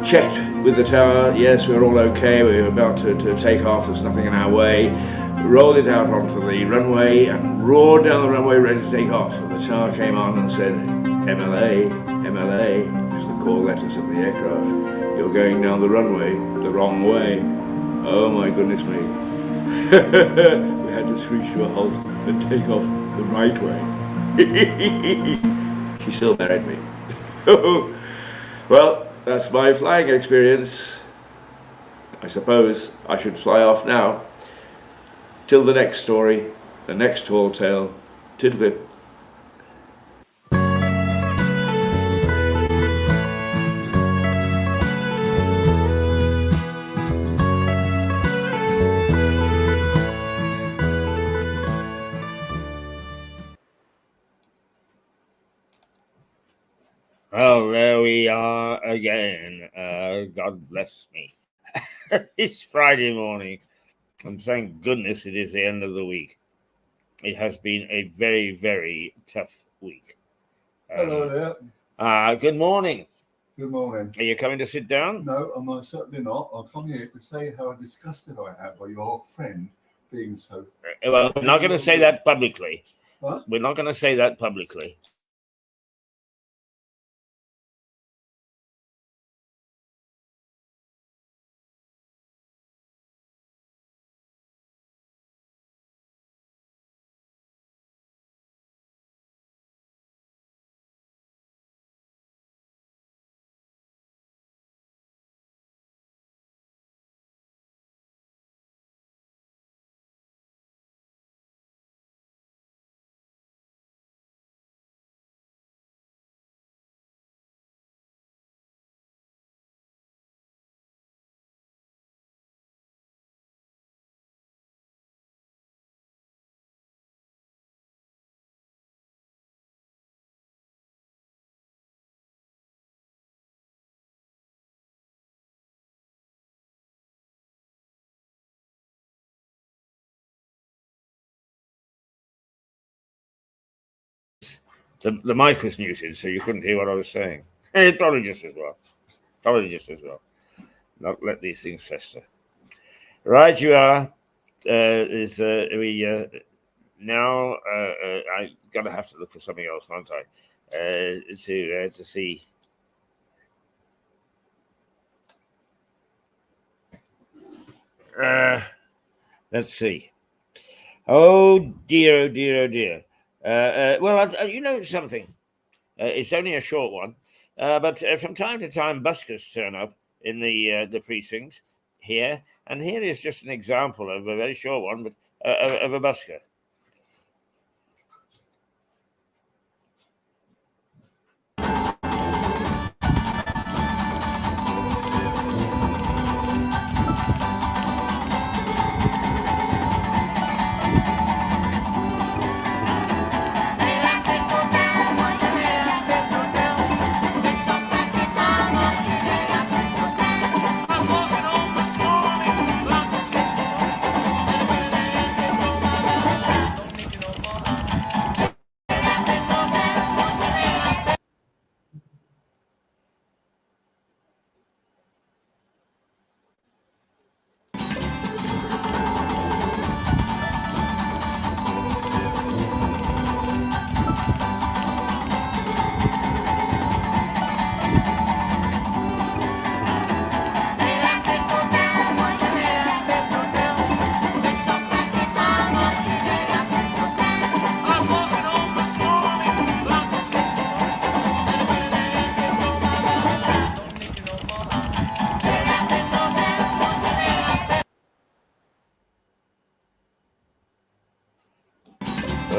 checked with the tower, yes, we were all okay, we were about to take off, there's nothing in our way, rolled it out onto the runway and roared down the runway ready to take off. And the tower came on and said, MLA, MLA, which is the call letters of the aircraft. You're going down the runway the wrong way. Oh my goodness me. We had to screech to a halt and take off the right way. She still married me. Well, that's my flying experience. I suppose I should fly off now. Till the next story, the next tall tale. Tiddlywip. Well, there we are again. God bless me. It's Friday morning, and thank goodness it is the end of the week. It has been a very, very tough week. Hello there. Good morning. Good morning. Are you coming to sit down? No, I'm certainly not. I'll come here to say how disgusted I am by your friend being so... Well, we're not going to say that publicly. What? We're not going to say that publicly. The mic was muted, so you couldn't hear what I was saying. Probably just as well. Not let these things fester. Right, you are. Now? I gotta have to look for something else, aren't I? To see. Let's see. Oh dear, oh dear, oh dear. Well, you know something. It's only a short one, but from time to time, buskers turn up in the precinct here, and here is just an example of a very short one, but of a busker.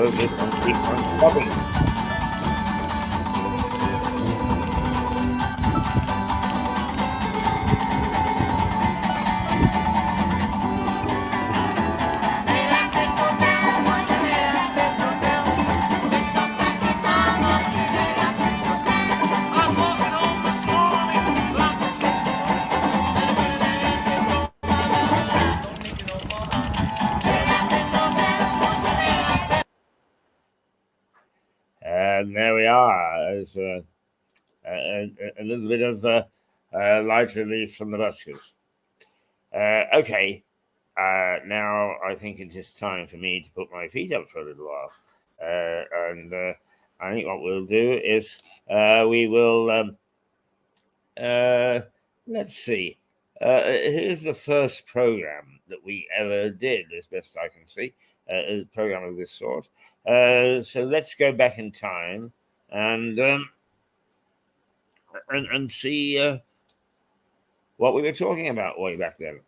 So this one keeps on stopping. And there we are. There's a little bit of light relief from the buskers. Okay, now I think it is time for me to put my feet up for a little while. And I think what we'll do is we will, let's see. Here's the first program that we ever did, as best I can see, a program of this sort. So let's go back in time and see what we were talking about way back then.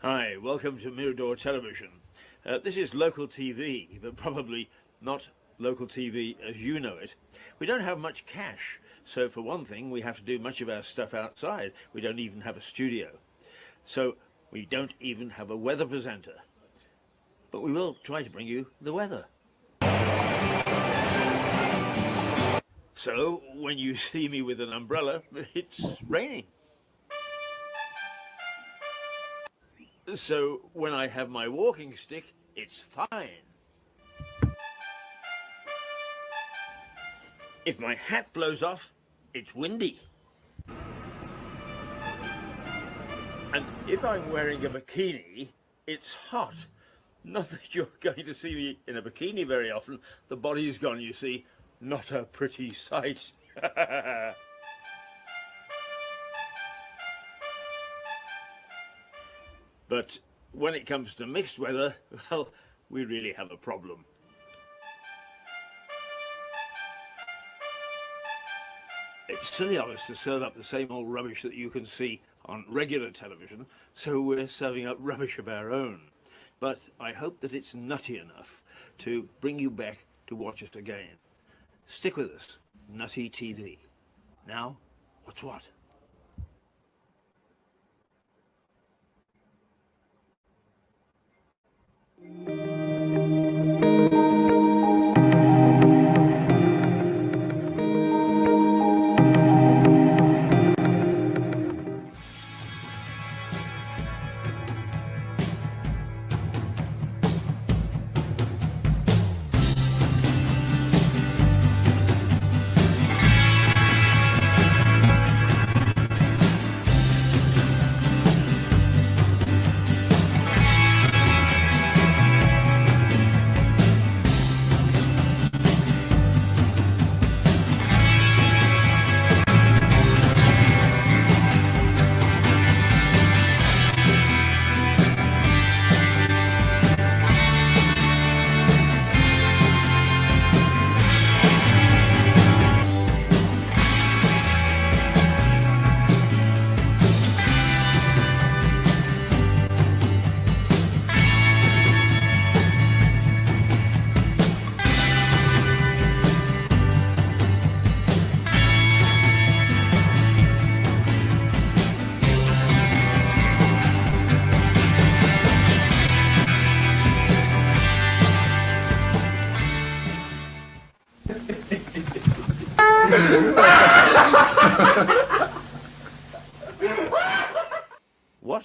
Hi, welcome to Mirador Television. This is local TV, but probably not local TV as you know it. We don't have much cash, so for one thing, we have to do much of our stuff outside. We don't even have a studio. So we don't even have a weather presenter. But we will try to bring you the weather. So when you see me with an umbrella, it's raining. So when I have my walking stick, it's fine. If my hat blows off, it's windy. And if I'm wearing a bikini, it's hot. Not that you're going to see me in a bikini very often. The body's gone, you see. Not a pretty sight. But when it comes to mixed weather, well, we really have a problem. It's silly of us to serve up the same old rubbish that you can see on regular television, so we're serving up rubbish of our own. But I hope that it's nutty enough to bring you back to watch us again. Stick with us, Nutty TV. Now, what's what?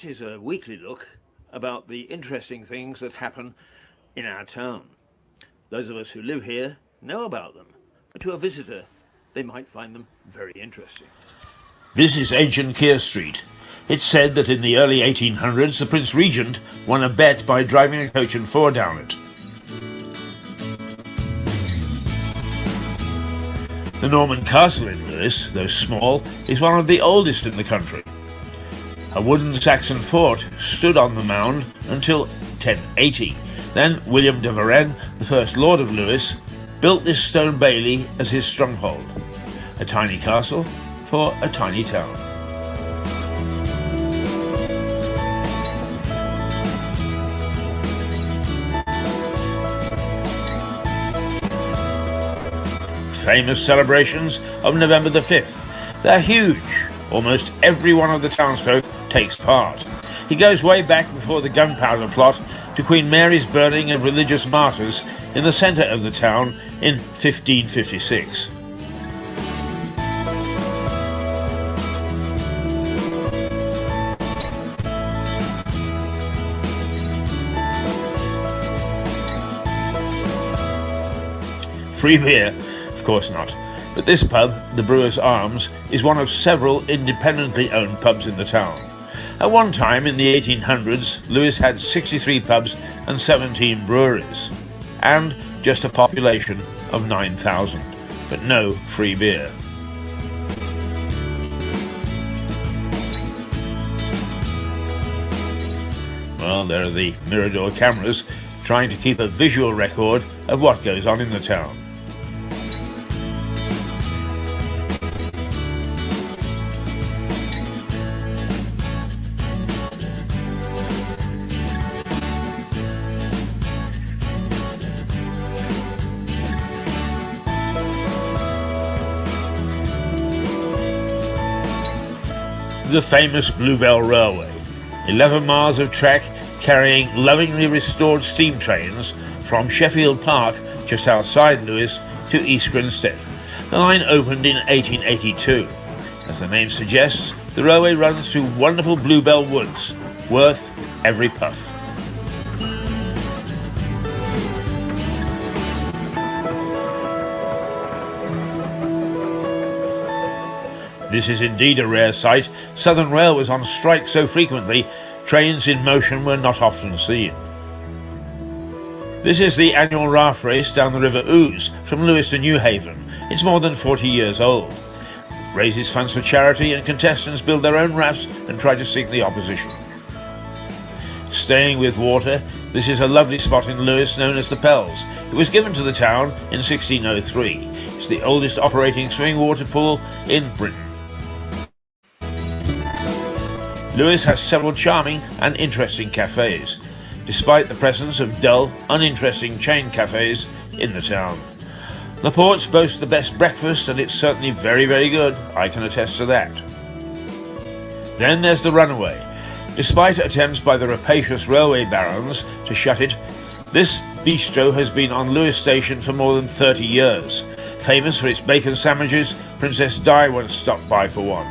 That is a weekly look about the interesting things that happen in our town. Those of us who live here know about them, but to a visitor, they might find them very interesting. This is ancient Keir Street. It's said that in the early 1800s the Prince Regent won a bet by driving a coach and four down it. The Norman Castle in Lewes, though small, is one of the oldest in the country. A wooden Saxon fort stood on the mound until 1080. Then William de Varenne, the first Lord of Lewes, built this stone bailey as his stronghold. A tiny castle for a tiny town. Famous celebrations of November the 5th. They're huge. Almost every one of the townsfolk takes part. He goes way back before the gunpowder plot to Queen Mary's burning of religious martyrs in the centre of the town in 1556. Free beer? Of course not. But this pub, the Brewers Arms, is one of several independently owned pubs in the town. At one time in the 1800s, Lewes had 63 pubs and 17 breweries, and just a population of 9,000, but no free beer. Well, there are the Mirador cameras trying to keep a visual record of what goes on in the town. The famous Bluebell Railway, 11 miles of track carrying lovingly restored steam trains from Sheffield Park, just outside Lewes, to East Grinstead. The line opened in 1882. As the name suggests, the railway runs through wonderful bluebell woods, worth every puff. This is indeed a rare sight. Southern Rail was on strike so frequently, trains in motion were not often seen. This is the annual raft race down the River Ouse from Lewes to Newhaven. It's more than 40 years old. It raises funds for charity and contestants build their own rafts and try to sink the opposition. Staying with water, this is a lovely spot in Lewes known as the Pells. It was given to the town in 1603. It's the oldest operating swimming water pool in Britain. Lewes has several charming and interesting cafes, despite the presence of dull, uninteresting chain cafes in the town. The Ports boast the best breakfast, and it's certainly very, very good. I can attest to that. Then there's the Runaway. Despite attempts by the rapacious railway barons to shut it, this bistro has been on Lewes Station for more than 30 years. Famous for its bacon sandwiches, Princess Di once stopped by for one.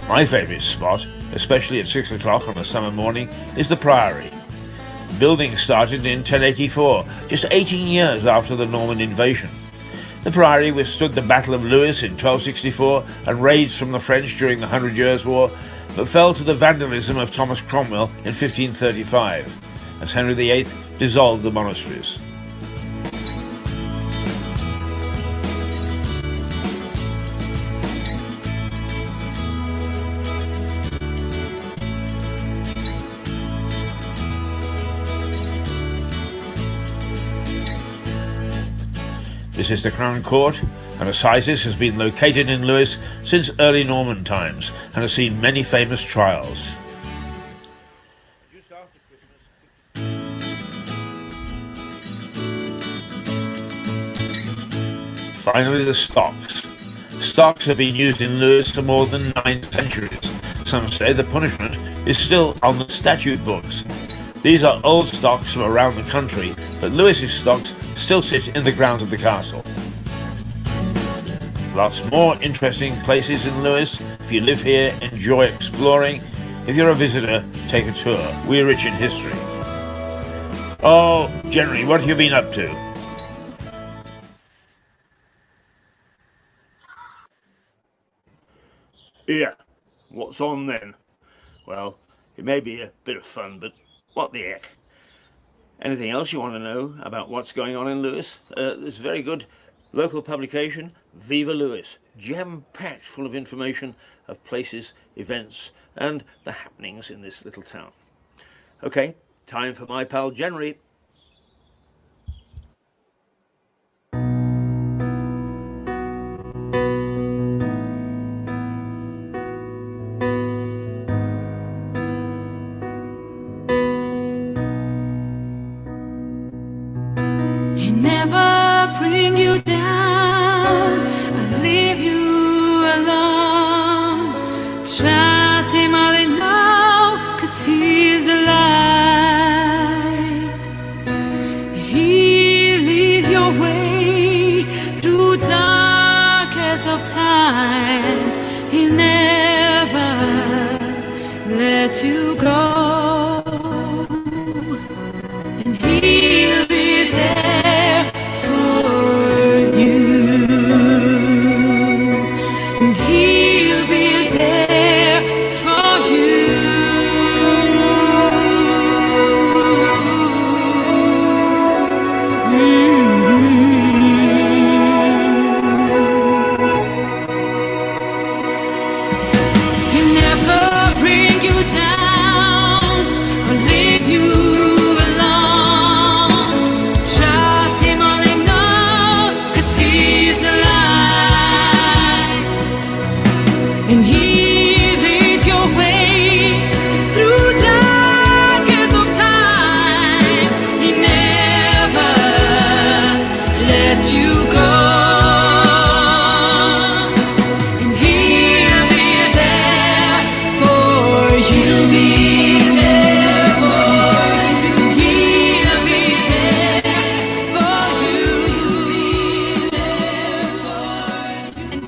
My favourite spot, especially at 6 o'clock on a summer morning, is the Priory. The building started in 1084, just 18 years after the Norman invasion. The Priory withstood the Battle of Lewes in 1264 and raids from the French during the 100 Years' War, but fell to the vandalism of Thomas Cromwell in 1535, as Henry VIII dissolved the monasteries. This is the Crown Court. An assizes has been located in Lewes since early Norman times and has seen many famous trials. Finally, the stocks. Stocks have been used in Lewes for more than 9 centuries. Some say the punishment is still on the statute books. These are old stocks from around the country, but Lewes's stocks still sit in the grounds of the castle. Lots more interesting places in Lewes If you live here, enjoy exploring. If you're a visitor, take a tour. We're rich in history. Oh, Jerry, what have you been up to? Yeah, what's on then? Well, it may be a bit of fun, but what the heck? Anything else you want to know about what's going on in Lewis? There's a very good local publication, Viva Lewis, jam-packed full of information of places, events, and the happenings in this little town. Okay, time for my pal Jenry. He never bring you down or leave you alone. Trust him all in all, 'cause he's the light. He'll lead your way through darkest of times. He'll never let you go. And he'll be there for you. And he'll be there for you. He'll never bring you down or leave you alone. Trust him all in all, 'cause he's the light. And he leads your way through darkest of times. He never lets you go. And he'll be there for you. Be there for you. He'll be there for you. And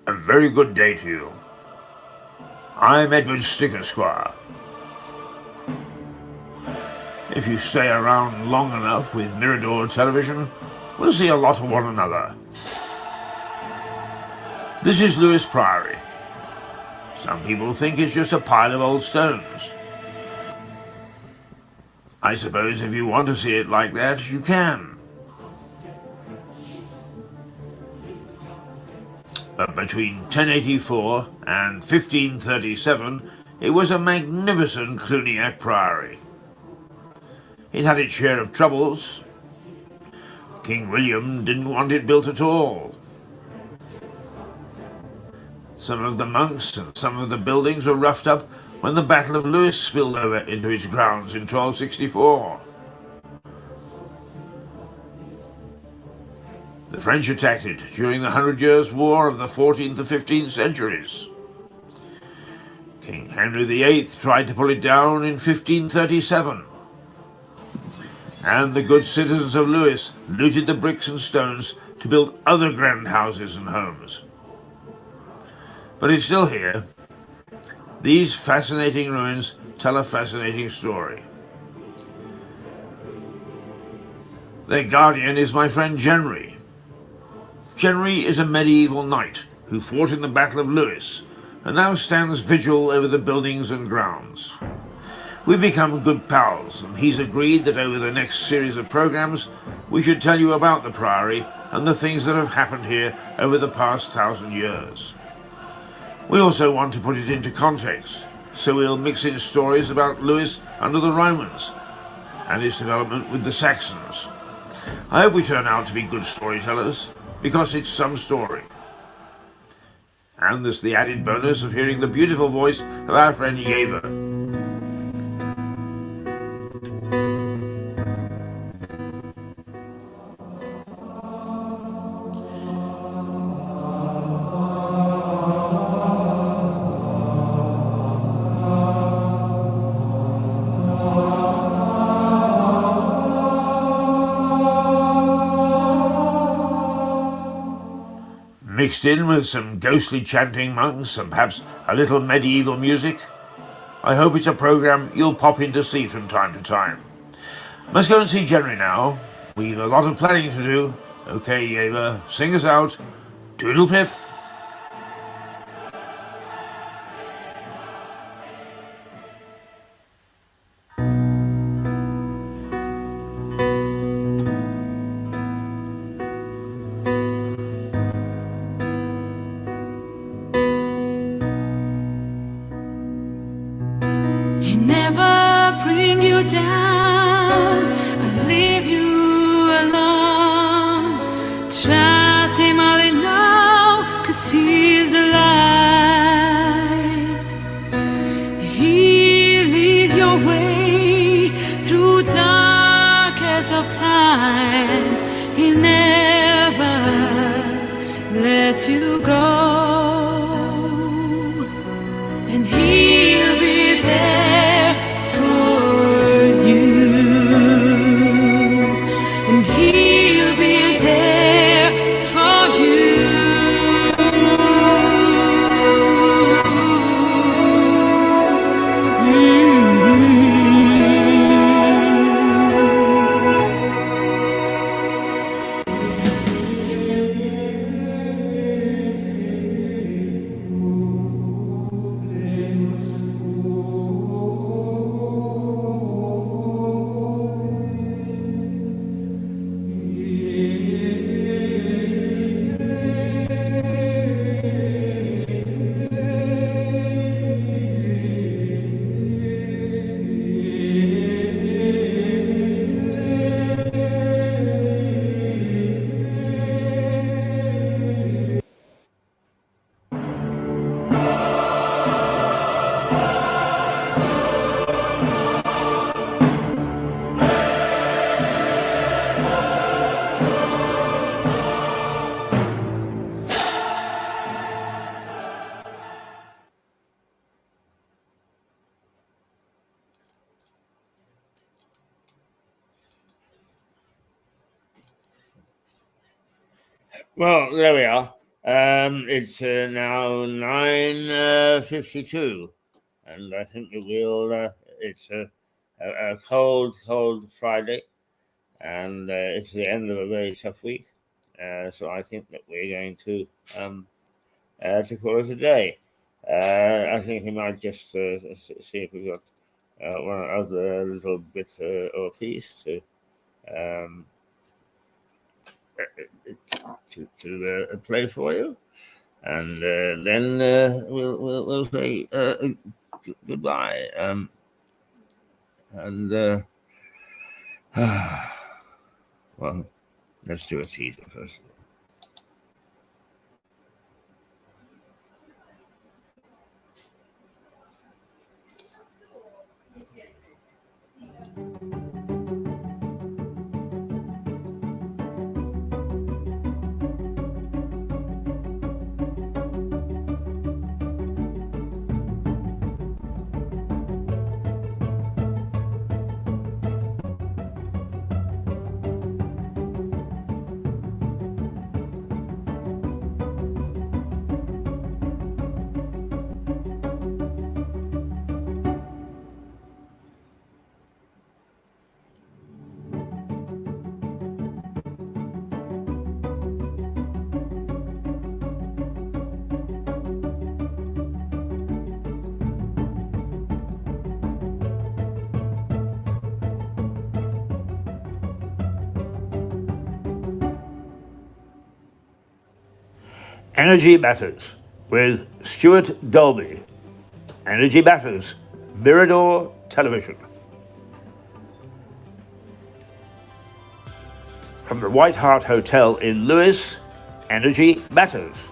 A very good day to you. I'm Edward Sticker Squire. If you stay around long enough with Mirador Television, we'll see a lot of one another. This is Lewis Priory. Some people think it's just a pile of old stones. I suppose if you want to see it like that, you can. But between 1084 and 1537, it was a magnificent Cluniac priory. It had its share of troubles. King William didn't want it built at all. Some of the monks and some of the buildings were roughed up when the Battle of Lewes spilled over into its grounds in 1264. The French attacked it during the 100 Years' War of the 14th and 15th centuries. King Henry VIII tried to pull it down in 1537. And the good citizens of Lewes looted the bricks and stones to build other grand houses and homes. But it's still here. These fascinating ruins tell a fascinating story. Their guardian is my friend Genry. Genry is a medieval knight who fought in the Battle of Lewes and now stands vigil over the buildings and grounds. We've become good pals, and he's agreed that over the next series of programs we should tell you about the Priory and the things that have happened here over the past 1,000 years. We also want to put it into context, so we'll mix in stories about Lewes under the Romans and its development with the Saxons. I hope we turn out to be good storytellers, because it's some story. And there's the added bonus of hearing the beautiful voice of our friend Yeva. Mixed in with some ghostly chanting monks and perhaps a little medieval music. I hope it's a program you'll pop in to see from time to time. Must go and see Genry now. We've a lot of planning to do. Okay, Yeva, sing us out. Doodle pip. He never bring you down or leave you alone. Trust him all in all, 'cause he's the light. He'll lead your way through darkest of times. He'll never let you go. And he'll be there for you. And he'll be there for you. Well, there we are. It's now 9:52, and I think that we'll. It's a cold Friday, and it's the end of a very tough week. So I think that we're going to call it a day. I think we might just see if we've got one other little bit or piece to. To play for you, and then we'll say goodbye. Well, let's do a teaser first. Energy Matters with Stuart Dolby. Energy Matters, Mirador Television. From the White Hart Hotel in Lewis, Energy Matters.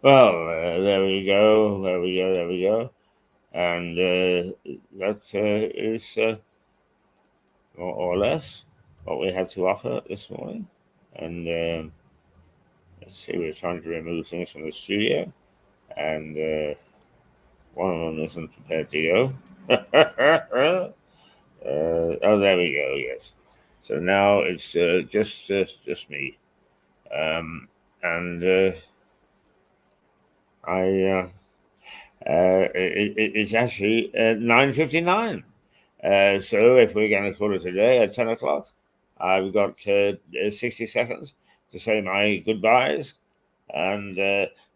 Well, there we go, there we go, there we go. And that is more or less what we had to offer this morning. And let's see, we're trying to remove things from the studio, and one of them isn't prepared to go. Oh, there we go, yes. So now it's just me. And it's actually 9:59. So if we're going to call it a day at 10 o'clock, I've got 60 seconds to say my goodbyes. and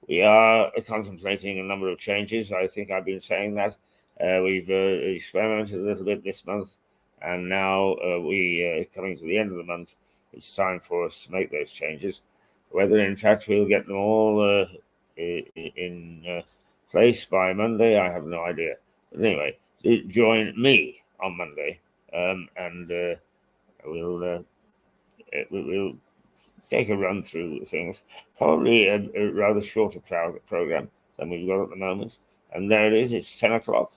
we are contemplating a number of changes. I think I've been saying that. We've experimented a little bit this month, and now we coming to the end of the month. It's time for us to make those changes. Whether in fact we'll get them all in place by Monday, I have no idea. But anyway, join me on Monday, and we'll take a run through things. Probably a rather shorter program than we've got at the moment. And there it is. It's 10 o'clock.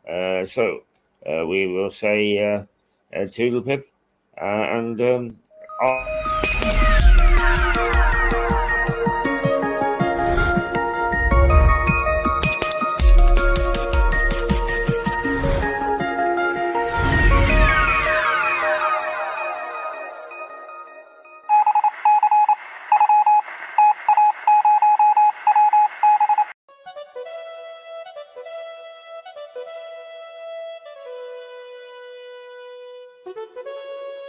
So we will say toodle pip and Thank you.